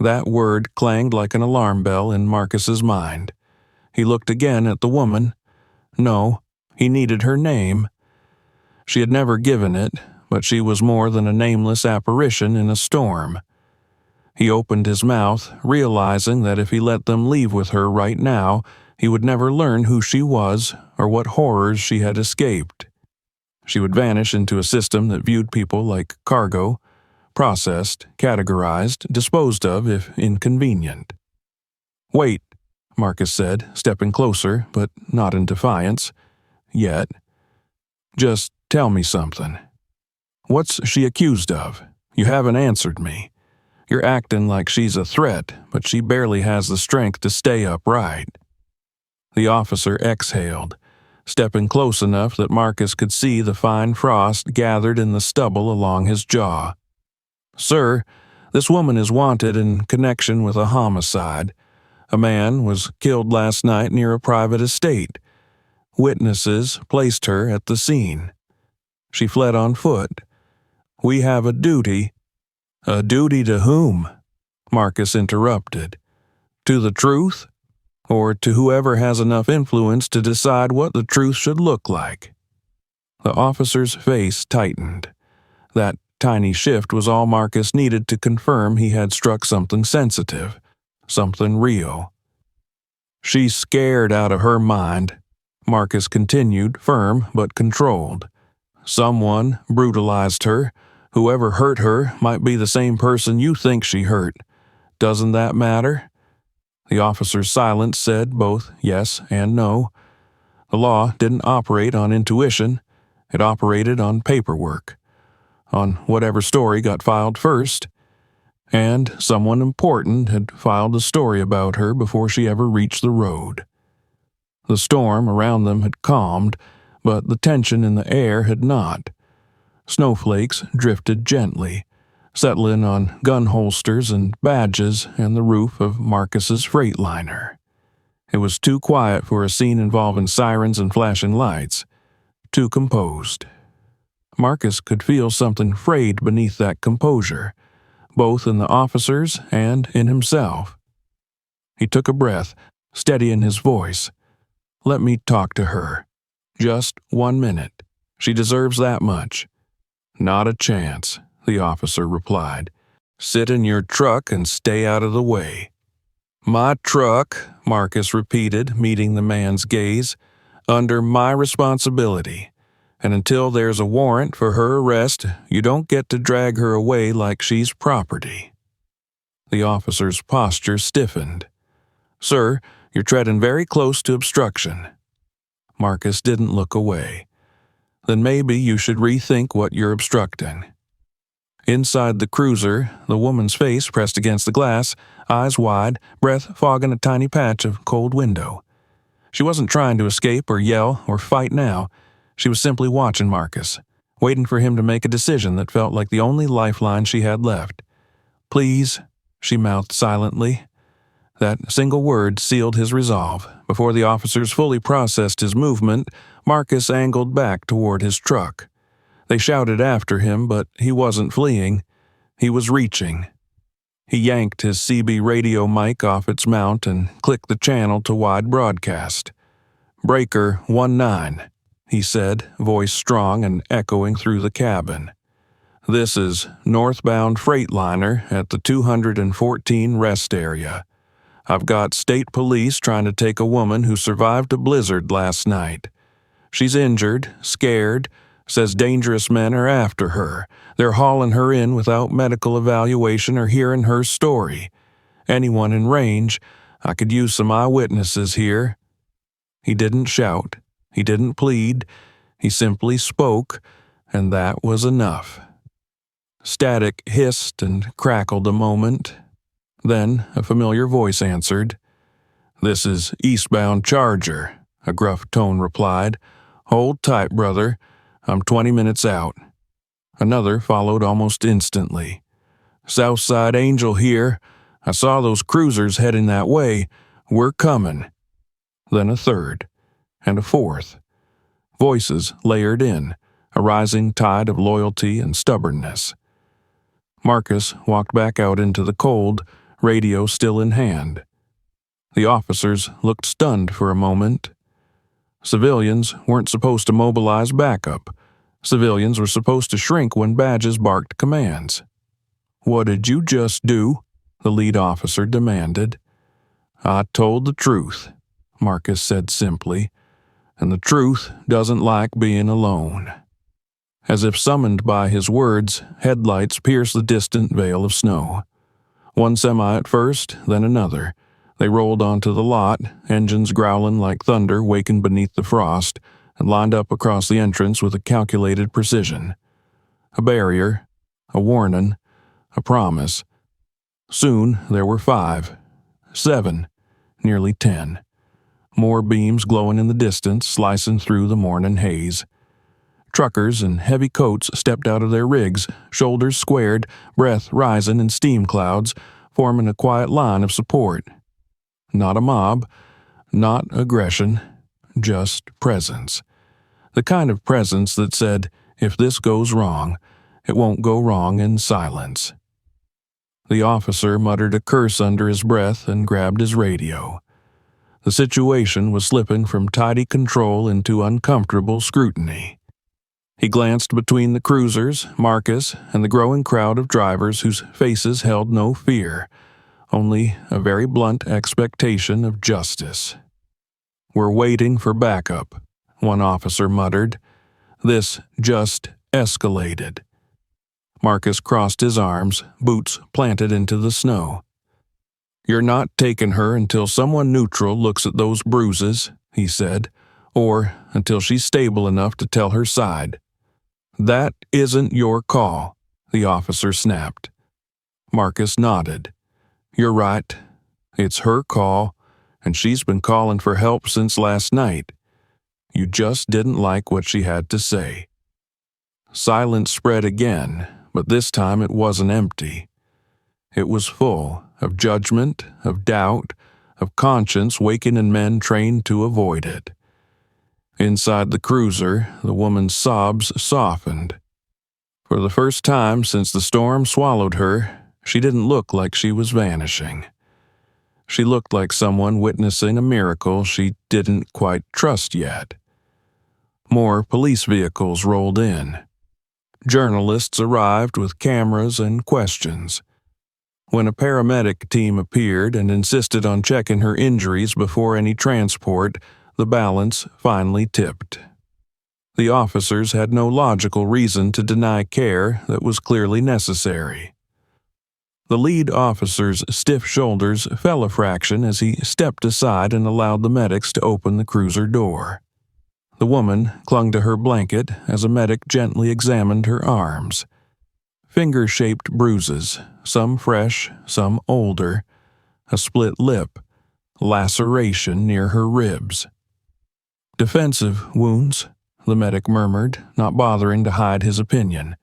That word clanged like an alarm bell in Marcus's mind. He looked again at the woman. No, he needed her name. She had never given it, but she was more than a nameless apparition in a storm. He opened his mouth, realizing that if he let them leave with her right now, he would never learn who she was or what horrors she had escaped. She would vanish into a system that viewed people like cargo, processed, categorized, disposed of if inconvenient. "Wait," Marcus said, stepping closer, but not in defiance. Yet. "Just tell me something. What's she accused of? You haven't answered me. You're acting like she's a threat, but she barely has the strength to stay upright." The officer exhaled, stepping close enough that Marcus could see the fine frost gathered in the stubble along his jaw. "Sir, this woman is wanted in connection with a homicide. A man was killed last night near a private estate. Witnesses placed her at the scene. She fled on foot. We have a duty." "A duty to whom?" Marcus interrupted. "To the truth? Or to whoever has enough influence to decide what the truth should look like?" The officer's face tightened. That tiny shift was all Marcus needed to confirm he had struck something sensitive, something real. "She's scared out of her mind," Marcus continued, firm but controlled. "Someone brutalized her. Whoever hurt her might be the same person you think she hurt. Doesn't that matter?" The officer's silence said both yes and no. The law didn't operate on intuition. It operated on paperwork. On whatever story got filed first. And someone important had filed a story about her before she ever reached the road. The storm around them had calmed, but the tension in the air had not. Snowflakes drifted gently, settling on gun holsters and badges and the roof of Marcus's Freightliner. It was too quiet for a scene involving sirens and flashing lights. Too composed. Marcus could feel something frayed beneath that composure, both in the officers and in himself. He took a breath, steadying his voice. "Let me talk to her. Just 1 minute. She deserves that much." "Not a chance," the officer replied. "Sit in your truck and stay out of the way." "My truck," Marcus repeated, meeting the man's gaze. "Under my responsibility. And until there's a warrant for her arrest, you don't get to drag her away like she's property." The officer's posture stiffened. "Sir, you're treading very close to obstruction." Marcus didn't look away. "Then maybe you should rethink what you're obstructing." Inside the cruiser, the woman's face pressed against the glass, eyes wide, breath fogging a tiny patch of cold window. She wasn't trying to escape or yell or fight now. She was simply watching Marcus, waiting for him to make a decision that felt like the only lifeline she had left. "Please," she mouthed silently. That single word sealed his resolve. Before the officers fully processed his movement, Marcus angled back toward his truck. They shouted after him, but he wasn't fleeing. He was reaching. He yanked his CB radio mic off its mount and clicked the channel to wide broadcast. "Breaker 19, he said, voice strong and echoing through the cabin. This is northbound Freightliner at the 214 rest area. I've got state police trying to take a woman who survived a blizzard last night. She's injured, scared, says dangerous men are after her. They're hauling her in without medical evaluation or hearing her story. Anyone in range, I could use some eyewitnesses here." He didn't shout. He didn't plead. He simply spoke, and that was enough. Static hissed and crackled a moment. Then a familiar voice answered. "This is eastbound Charger," a gruff tone replied. "Hold tight, brother. I'm 20 minutes out." Another followed almost instantly. "Southside Angel here. I saw those cruisers heading that way. We're coming." Then a third, and a fourth. Voices layered in, a rising tide of loyalty and stubbornness. Marcus walked back out into the cold, radio still in hand. The officers looked stunned for a moment. Civilians weren't supposed to mobilize backup. Civilians were supposed to shrink when badges barked commands. "What did you just do?" the lead officer demanded. "I told the truth," Marcus said simply, "and the truth doesn't like being alone." As if summoned by his words, headlights pierced the distant veil of snow. One semi at first, then another. They rolled onto the lot, engines growling like thunder wakened beneath the frost, and lined up across the entrance with a calculated precision. A barrier, a warning, a promise. Soon there were 5, 7, nearly 10. More beams glowing in the distance, slicing through the morning haze. Truckers in heavy coats stepped out of their rigs, shoulders squared, breath rising in steam clouds, forming a quiet line of support. Not a mob, not aggression, just presence. The kind of presence that said, if this goes wrong, it won't go wrong in silence. The officer muttered a curse under his breath and grabbed his radio. The situation was slipping from tidy control into uncomfortable scrutiny. He glanced between the cruisers, Marcus, and the growing crowd of drivers whose faces held no fear, only a very blunt expectation of justice. "We're waiting for backup," one officer muttered. This just escalated. Marcus crossed his arms, boots planted into the snow. "You're not taking her until someone neutral looks at those bruises," he said, "or until she's stable enough to tell her side." "That isn't your call," the officer snapped. Marcus nodded. "You're right. It's her call, and she's been calling for help since last night. You just didn't like what she had to say." Silence spread again, but this time it wasn't empty. It was full of judgment, of doubt, of conscience waking in men trained to avoid it. Inside the cruiser, the woman's sobs softened. For the first time since the storm swallowed her, she didn't look like she was vanishing. She looked like someone witnessing a miracle she didn't quite trust yet. More police vehicles rolled in. Journalists arrived with cameras and questions. When a paramedic team appeared and insisted on checking her injuries before any transport, the balance finally tipped. The officers had no logical reason to deny care that was clearly necessary. The lead officer's stiff shoulders fell a fraction as he stepped aside and allowed the medics to open the cruiser door. The woman clung to her blanket as a medic gently examined her arms. Finger-shaped bruises, some fresh, some older, a split lip, laceration near her ribs. "Defensive wounds," the medic murmured, not bothering to hide his opinion.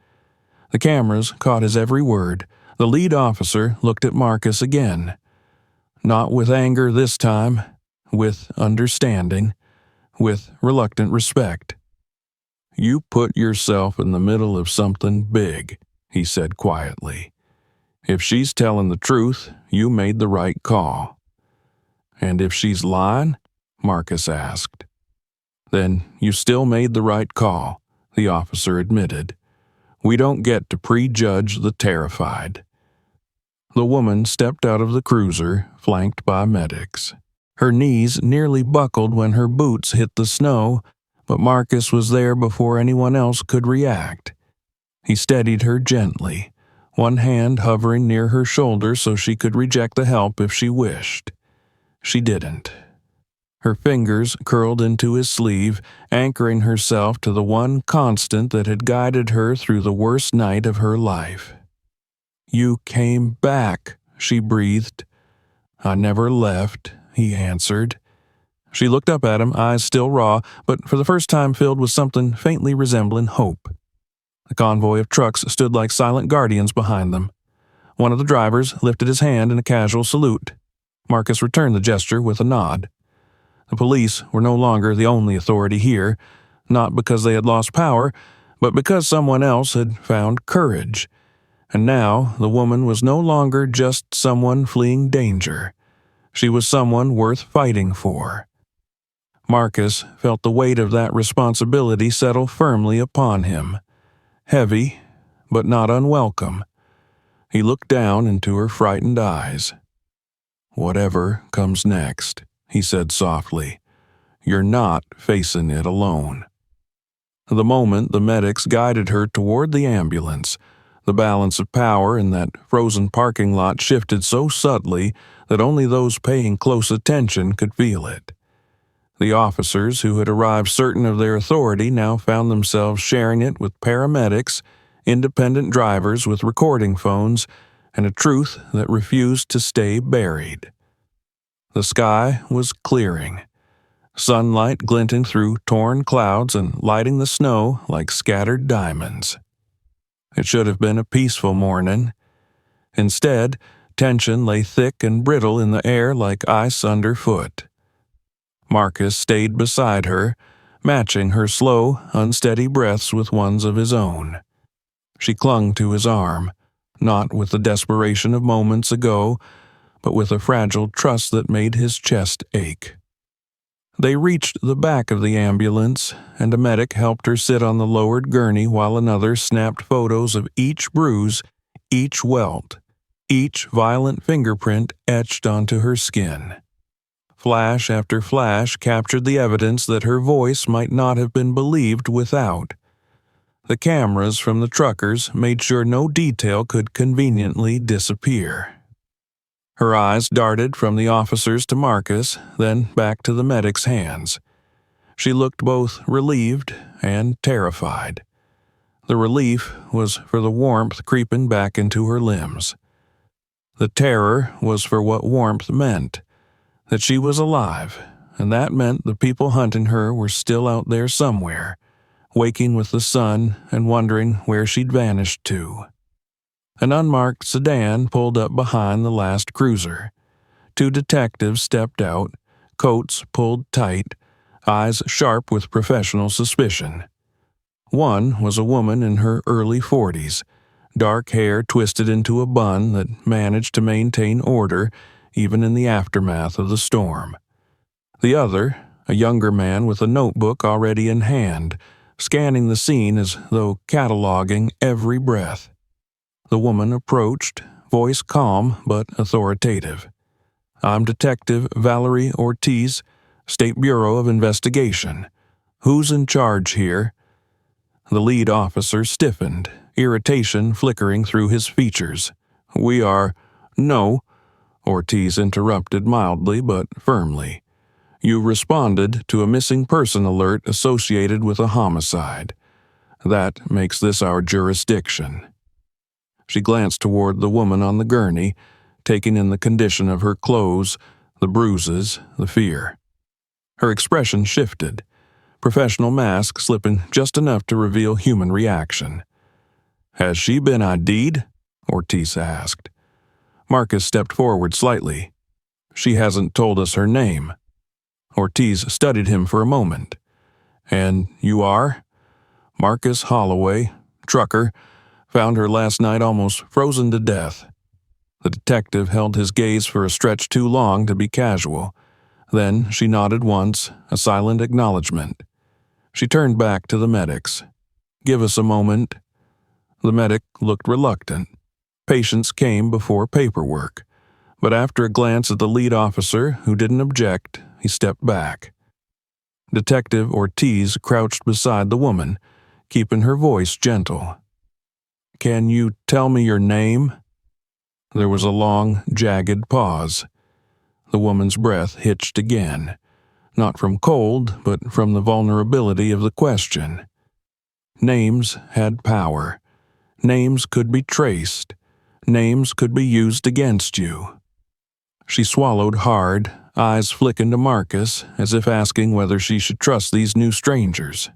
The cameras caught his every word. The lead officer looked at Marcus again. Not with anger this time, with understanding, with reluctant respect. "You put yourself in the middle of something big," he said quietly. "If she's telling the truth, you made the right call." "And if she's lying?" Marcus asked. "Then you still made the right call," the officer admitted. We don't get to prejudge the terrified. The woman stepped out of the cruiser, flanked by medics. Her knees nearly buckled when her boots hit the snow, but Marcus was there before anyone else could react. He steadied her gently, one hand hovering near her shoulder so she could reject the help if she wished. She didn't. Her fingers curled into his sleeve, anchoring herself to the one constant that had guided her through the worst night of her life. "You came back," she breathed. "I never left," he answered. She looked up at him, eyes still raw, but for the first time filled with something faintly resembling hope. The convoy of trucks stood like silent guardians behind them. One of the drivers lifted his hand in a casual salute. Marcus returned the gesture with a nod. The police were no longer the only authority here, not because they had lost power, but because someone else had found courage. And now the woman was no longer just someone fleeing danger. She was someone worth fighting for. Marcus felt the weight of that responsibility settle firmly upon him. Heavy, but not unwelcome. He looked down into her frightened eyes. "Whatever comes next," he said softly, "you're not facing it alone." The moment the medics guided her toward the ambulance, the balance of power in that frozen parking lot shifted so subtly that only those paying close attention could feel it. The officers who had arrived certain of their authority now found themselves sharing it with paramedics, independent drivers with recording phones, and a truth that refused to stay buried. The sky was clearing, sunlight glinting through torn clouds and lighting the snow like scattered diamonds. It should have been a peaceful morning. Instead, tension lay thick and brittle in the air like ice underfoot. Marcus stayed beside her, matching her slow, unsteady breaths with ones of his own. She clung to his arm, not with the desperation of moments ago, but with a fragile trust that made his chest ache. They reached the back of the ambulance, and a medic helped her sit on the lowered gurney while another snapped photos of each bruise, each welt, each violent fingerprint etched onto her skin. Flash after flash captured the evidence that her voice might not have been believed without. The cameras from the truckers made sure no detail could conveniently disappear. Her eyes darted from the officers to Marcus, then back to the medic's hands. She looked both relieved and terrified. The relief was for the warmth creeping back into her limbs. The terror was for what warmth meant, that she was alive, and that meant the people hunting her were still out there somewhere, waking with the sun and wondering where she'd vanished to. An unmarked sedan pulled up behind the last cruiser. Two detectives stepped out, coats pulled tight, eyes sharp with professional suspicion. One was a woman in her early 40s, dark hair twisted into a bun that managed to maintain order even in the aftermath of the storm. The other, a younger man with a notebook already in hand, scanning the scene as though cataloging every breath. The woman approached, voice calm but authoritative. "I'm Detective Valerie Ortiz, State Bureau of Investigation. Who's in charge here?" The lead officer stiffened, irritation flickering through his features. "We are—" "No," Ortiz interrupted mildly but firmly. "You responded to a missing person alert associated with a homicide. That makes this our jurisdiction." She glanced toward the woman on the gurney, taking in the condition of her clothes, the bruises, the fear. Her expression shifted, professional mask slipping just enough to reveal human reaction. "Has she been ID'd?" Ortiz asked. Marcus stepped forward slightly. "She hasn't told us her name." Ortiz studied him for a moment. "And you are?" "Marcus Holloway, trucker. Found her last night almost frozen to death." The detective held his gaze for a stretch too long to be casual. Then she nodded once, a silent acknowledgement. She turned back to the medics. "Give us a moment." The medic looked reluctant. Patience came before paperwork, but after a glance at the lead officer, who didn't object, he stepped back. Detective Ortiz crouched beside the woman, keeping her voice gentle. "Can you tell me your name?" There was a long, jagged pause. The woman's breath hitched again, not from cold, but from the vulnerability of the question. Names had power. Names could be traced. Names could be used against you. She swallowed hard, eyes flicking to Marcus, as if asking whether she should trust these new strangers.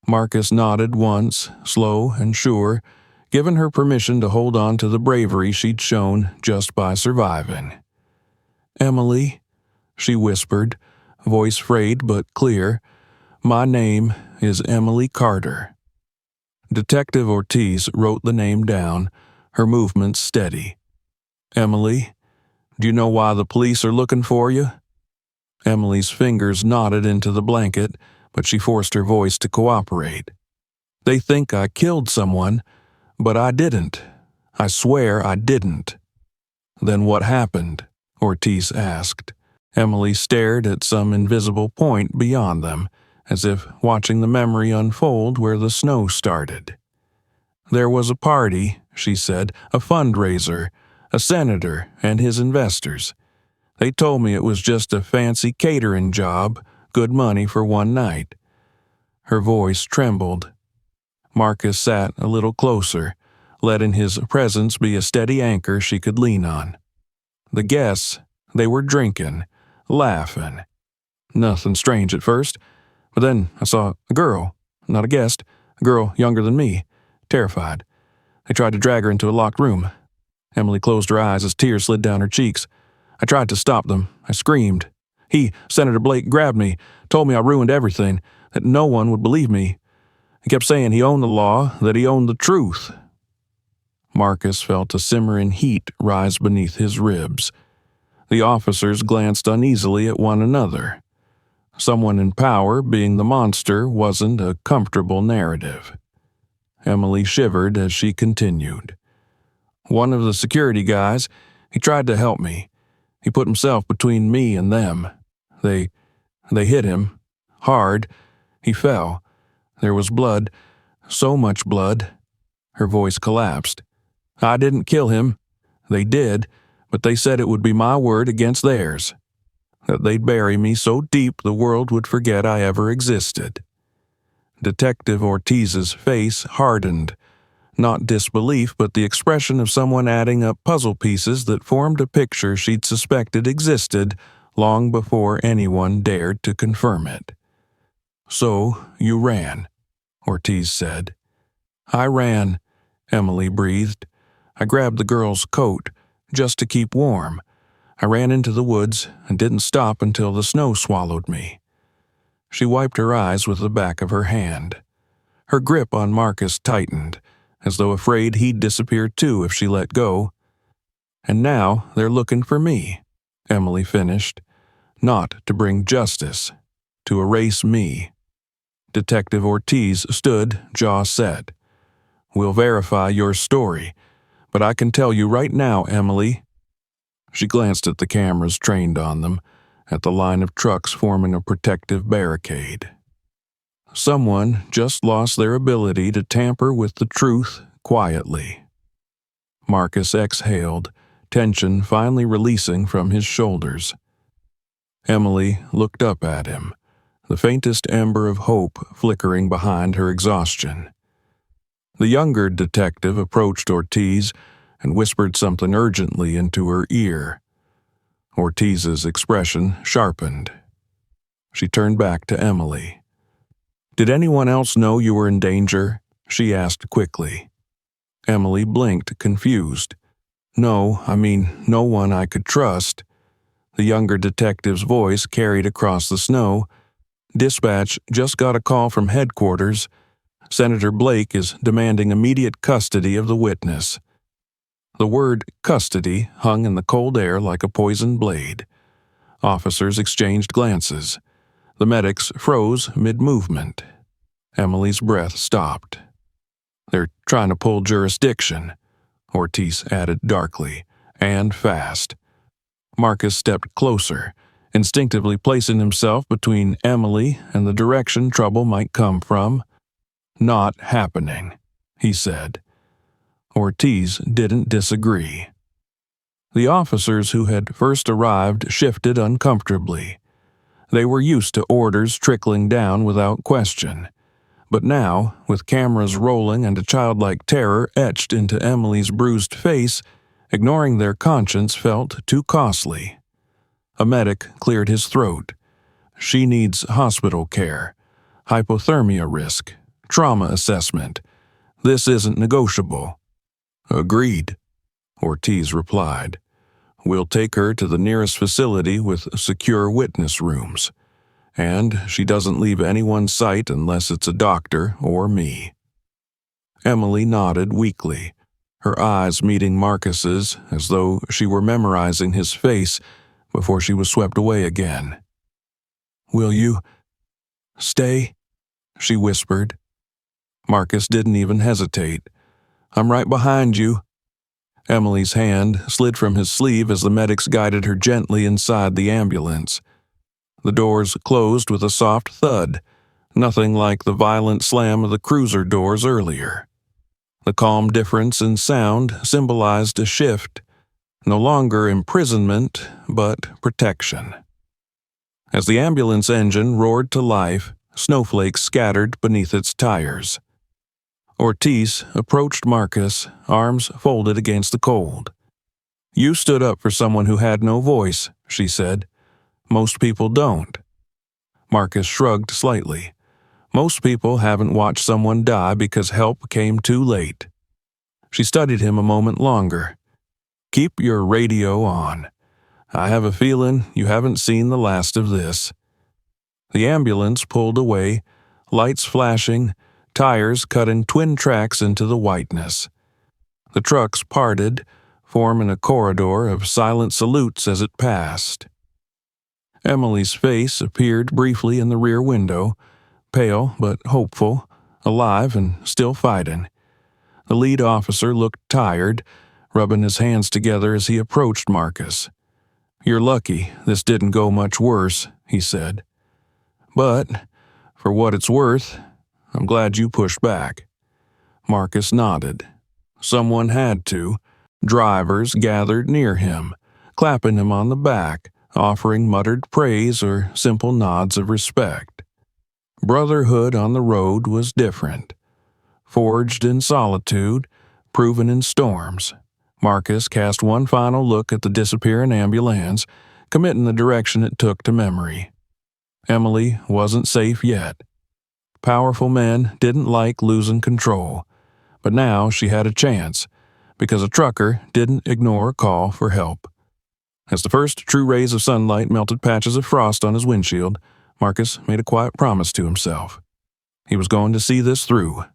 Marcus nodded once, slow and sure, giving her permission to hold on to the bravery she'd shown just by surviving. "Emily," she whispered, voice frayed but clear, "my name is Emily Carter." Detective Ortiz wrote the name down, her movements steady. "Emily, do you know why the police are looking for you?" Emily's fingers knotted into the blanket, but she forced her voice to cooperate. "They think I killed someone, but I didn't. I swear I didn't." "Then what happened?" Ortiz asked. Emily stared at some invisible point beyond them, as if watching the memory unfold where the snow started. "There was a party," she said, "a fundraiser, a senator and his investors. They told me it was just a fancy catering job, good money for one night." Her voice trembled. Marcus sat a little closer, letting his presence be a steady anchor she could lean on. The guests, they were drinking, laughing. Nothing strange at first, but then I saw a girl, not a guest, a girl younger than me, terrified. They tried to drag her into a locked room. Emily closed her eyes as tears slid down her cheeks. I tried to stop them. I screamed. Senator Blake, grabbed me, told me I ruined everything, that no one would believe me. He kept saying he owned the law, that he owned the truth. Marcus felt a simmering heat rise beneath his ribs. The officers glanced uneasily at one another. Someone in power being the monster wasn't a comfortable narrative. Emily shivered as she continued. "One of the security guys, he tried to help me. He put himself between me and them. They hit him. Hard. He fell. There was blood. So much blood." Her voice collapsed. "I didn't kill him. They did, but they said it would be my word against theirs. That they'd bury me so deep the world would forget I ever existed." Detective Ortiz's face hardened. Not disbelief, but the expression of someone adding up puzzle pieces that formed a picture she'd suspected existed long before anyone dared to confirm it. "So, you ran," Ortiz said. "I ran," Emily breathed. "I grabbed the girl's coat, just to keep warm. I ran into the woods and didn't stop until the snow swallowed me." She wiped her eyes with the back of her hand. Her grip on Marcus tightened, as though afraid he'd disappear too if she let go. "And now they're looking for me," Emily finished. "Not to bring justice, to erase me." Detective Ortiz stood, jaw set. "We'll verify your story, but I can tell you right now, Emily." She glanced at the cameras trained on them, at the line of trucks forming a protective barricade. Someone just lost their ability to tamper with the truth quietly. Marcus exhaled, tension finally releasing from his shoulders. Emily looked up at him, the faintest ember of hope flickering behind her exhaustion. The younger detective approached Ortiz and whispered something urgently into her ear. Ortiz's expression sharpened. She turned back to Emily. "Did anyone else know you were in danger?" she asked quickly. Emily blinked, confused. No one I could trust." The younger detective's voice carried across the snow. "Dispatch just got a call from headquarters. Senator Blake is demanding immediate custody of the witness." The word custody hung in the cold air like a poisoned blade. Officers exchanged glances. The medics froze mid-movement. Emily's breath stopped. They're trying to pull jurisdiction," Ortiz added darkly, "and fast." Marcus stepped closer, instinctively placing himself between Emily and the direction trouble might come from. "Not happening," he said. Ortiz didn't disagree. The officers who had first arrived shifted uncomfortably. They were used to orders trickling down without question. But now, with cameras rolling and a childlike terror etched into Emily's bruised face, ignoring their conscience felt too costly. A medic cleared his throat. "She needs hospital care, hypothermia risk, trauma assessment. This isn't negotiable." "Agreed," Ortiz replied. "We'll take her to the nearest facility with secure witness rooms. And she doesn't leave anyone's sight unless it's a doctor or me." Emily nodded weakly, her eyes meeting Marcus's as though she were memorizing his face before she was swept away again. "Will you stay?" she whispered. Marcus didn't even hesitate. "I'm right behind you." Emily's hand slid from his sleeve as the medics guided her gently inside the ambulance. The doors closed with a soft thud, nothing like the violent slam of the cruiser doors earlier. The calm difference in sound symbolized a shift, no longer imprisonment, but protection. As the ambulance engine roared to life, snowflakes scattered beneath its tires. Ortiz approached Marcus, arms folded against the cold. "You stood up for someone who had no voice," she said. "Most people don't." Marcus shrugged slightly. "Most people haven't watched someone die because help came too late." She studied him a moment longer. "Keep your radio on. I have a feeling you haven't seen the last of this." The ambulance pulled away, lights flashing, tires cutting twin tracks into the whiteness. The trucks parted, forming a corridor of silent salutes as it passed. Emily's face appeared briefly in the rear window, pale but hopeful, alive and still fighting. The lead officer looked tired, rubbing his hands together as he approached Marcus. "You're lucky this didn't go much worse," he said. "But, for what it's worth, I'm glad you pushed back." Marcus nodded. Someone had to. Drivers gathered near him, clapping him on the back, offering muttered praise or simple nods of respect. Brotherhood on the road was different. Forged in solitude, proven in storms, Marcus cast one final look at the disappearing ambulance, committing the direction it took to memory. Emily wasn't safe yet. Powerful men didn't like losing control, but now she had a chance, because a trucker didn't ignore a call for help. As the first true rays of sunlight melted patches of frost on his windshield, Marcus made a quiet promise to himself. He was going to see this through.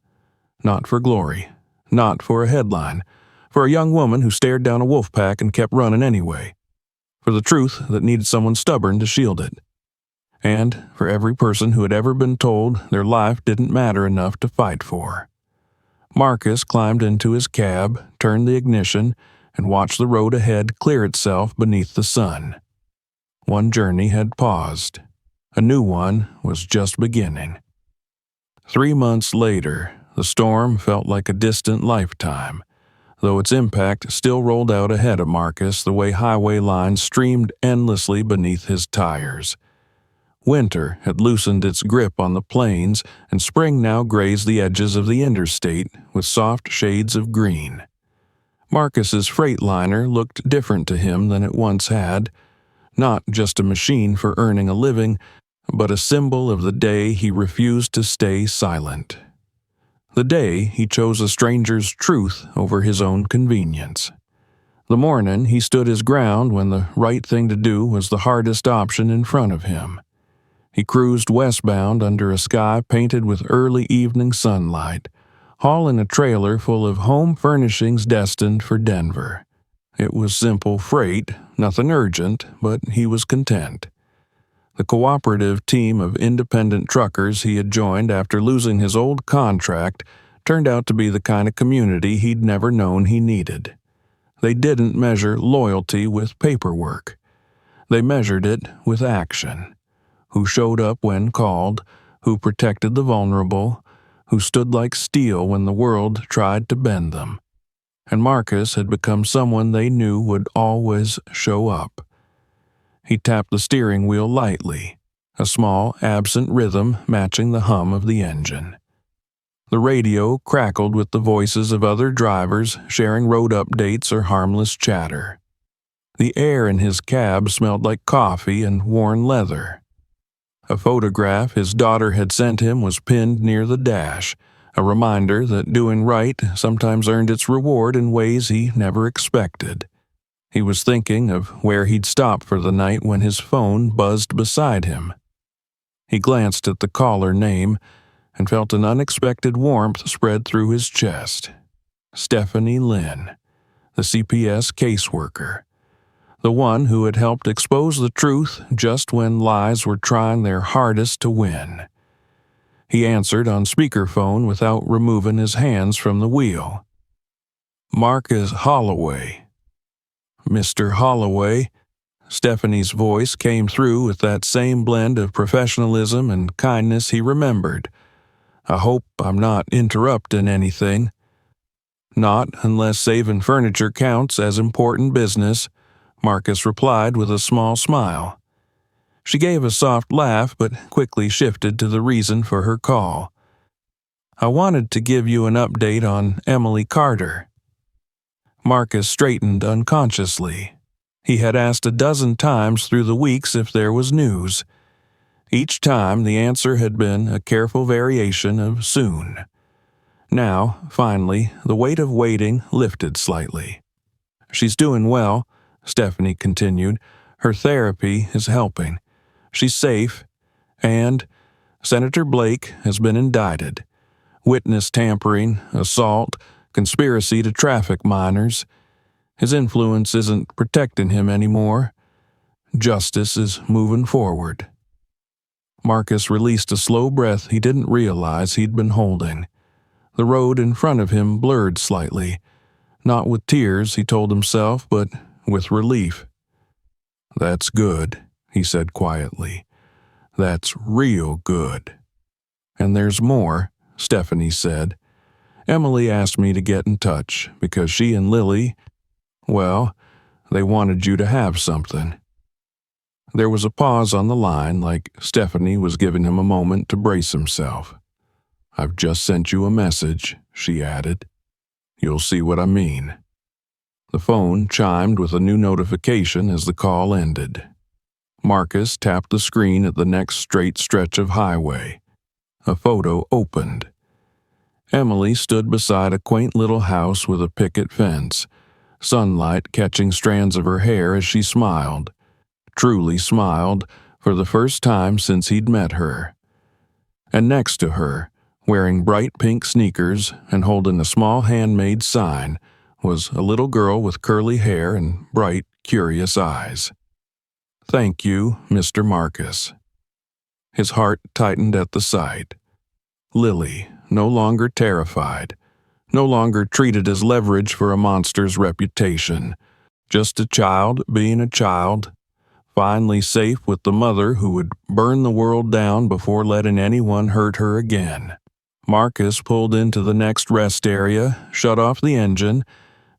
Not for glory, not for a headline, for a young woman who stared down a wolf pack and kept running anyway, for the truth that needed someone stubborn to shield it, and for every person who had ever been told their life didn't matter enough to fight for. Marcus climbed into his cab, turned the ignition, and watched the road ahead clear itself beneath the sun. One journey had paused. A new one was just beginning. 3 months later, the storm felt like a distant lifetime, though its impact still rolled out ahead of Marcus the way highway lines streamed endlessly beneath his tires. Winter had loosened its grip on the plains, and spring now grazed the edges of the interstate with soft shades of green. Marcus's Freightliner looked different to him than it once had, not just a machine for earning a living, but a symbol of the day he refused to stay silent. The day he chose a stranger's truth over his own convenience. The morning he stood his ground when the right thing to do was the hardest option in front of him. He cruised westbound under a sky painted with early evening sunlight, hauling a trailer full of home furnishings destined for Denver. It was simple freight, nothing urgent, but he was content. The cooperative team of independent truckers he had joined after losing his old contract turned out to be the kind of community he'd never known he needed. They didn't measure loyalty with paperwork. They measured it with action. Who showed up when called, who protected the vulnerable, who stood like steel when the world tried to bend them. And Marcus had become someone they knew would always show up. He tapped the steering wheel lightly, a small, absent rhythm matching the hum of the engine. The radio crackled with the voices of other drivers sharing road updates or harmless chatter. The air in his cab smelled like coffee and worn leather. A photograph his daughter had sent him was pinned near the dash, a reminder that doing right sometimes earned its reward in ways he never expected. He was thinking of where he'd stop for the night when his phone buzzed beside him. He glanced at the caller name and felt an unexpected warmth spread through his chest. Stephanie Lynn, the CPS caseworker. The one who had helped expose the truth just when lies were trying their hardest to win. He answered on speakerphone without removing his hands from the wheel. Marcus Holloway. Mr. Holloway. Stephanie's voice came through with that same blend of professionalism and kindness he remembered. I hope I'm not interrupting anything. Not unless saving furniture counts as important business, Marcus replied with a small smile. She gave a soft laugh but quickly shifted to the reason for her call. I wanted to give you an update on Emily Carter. Marcus straightened unconsciously. He had asked a dozen times through the weeks if there was news. Each time the answer had been a careful variation of soon. Now, finally, the weight of waiting lifted slightly. She's doing well, Stephanie continued. Her therapy is helping. She's safe, and Senator Blake has been indicted. Witness tampering, assault, conspiracy to traffic minors. His influence isn't protecting him anymore. Justice is moving forward. Marcus released a slow breath he didn't realize he'd been holding. The road in front of him blurred slightly. Not with tears, he told himself, but with relief. That's good, he said quietly. That's real good. And there's more, Stephanie said. Emily asked me to get in touch because she and Lily, well, they wanted you to have something. There was a pause on the line, like Stephanie was giving him a moment to brace himself. I've just sent you a message, she added. You'll see what I mean. The phone chimed with a new notification as the call ended. Marcus tapped the screen at the next straight stretch of highway. A photo opened. Emily stood beside a quaint little house with a picket fence, sunlight catching strands of her hair as she smiled. Truly smiled for the first time since he'd met her. And next to her, wearing bright pink sneakers and holding a small handmade sign, was a little girl with curly hair and bright, curious eyes. Thank you, Mr. Marcus. His heart tightened at the sight. Lily, no longer terrified, no longer treated as leverage for a monster's reputation, just a child being a child, finally safe with the mother who would burn the world down before letting anyone hurt her again. Marcus pulled into the next rest area, shut off the engine,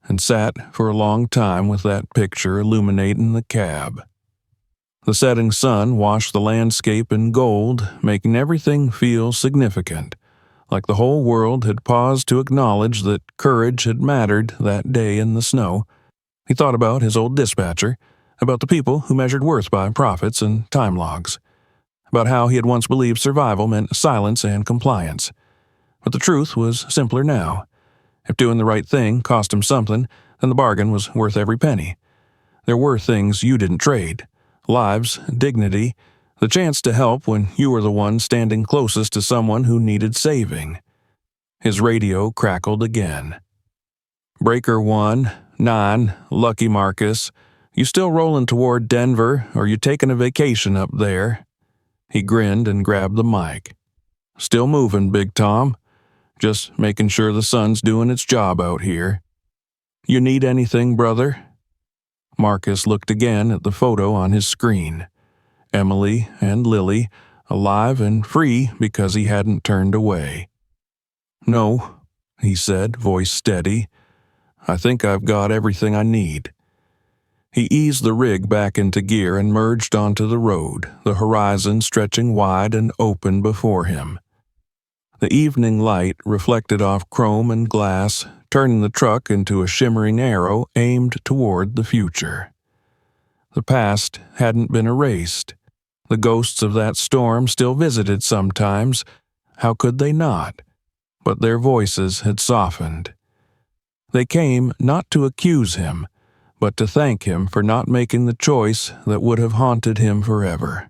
and sat for a long time with that picture illuminating the cab. The setting sun washed the landscape in gold, making everything feel significant, like the whole world had paused to acknowledge that courage had mattered that day in the snow. He thought about his old dispatcher, about the people who measured worth by profits and time logs, about how he had once believed survival meant silence and compliance. But the truth was simpler now. If doing the right thing cost him something, then the bargain was worth every penny. There were things you didn't trade: lives, dignity, the chance to help when you were the one standing closest to someone who needed saving. His radio crackled again. Breaker 1, 9, Lucky Marcus. You still rolling toward Denver, or you taking a vacation up there? He grinned and grabbed the mic. Still moving, Big Tom. Just making sure the sun's doing its job out here. You need anything, brother?" Marcus looked again at the photo on his screen. Emily and Lily, alive and free because he hadn't turned away. "No," he said, voice steady. "I think I've got everything I need." He eased the rig back into gear and merged onto the road, the horizon stretching wide and open before him. The evening light reflected off chrome and glass, turning the truck into a shimmering arrow aimed toward the future. The past hadn't been erased. The ghosts of that storm still visited sometimes. How could they not? But their voices had softened. They came not to accuse him, but to thank him for not making the choice that would have haunted him forever.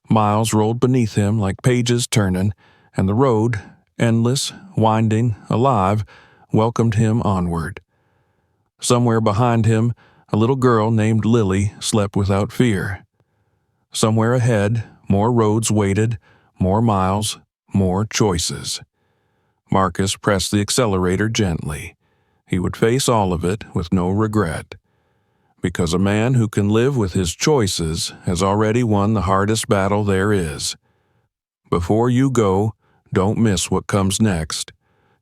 Miles rolled beneath him like pages turning, and the road, endless, winding, alive, welcomed him onward. Somewhere behind him, a little girl named Lily slept without fear. Somewhere ahead, more roads waited, more miles, more choices. Marcus pressed the accelerator gently. He would face all of it with no regret. Because a man who can live with his choices has already won the hardest battle there is. Before you go, don't miss what comes next.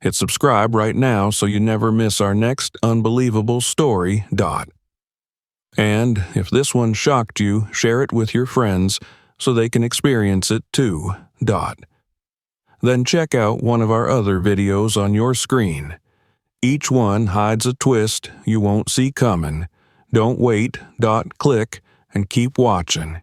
Hit subscribe right now so you never miss our next unbelievable story. And if this one shocked you, share it with your friends so they can experience it too. Then check out one of our other videos on your screen. Each one hides a twist you won't see coming. Don't wait. Click and keep watching.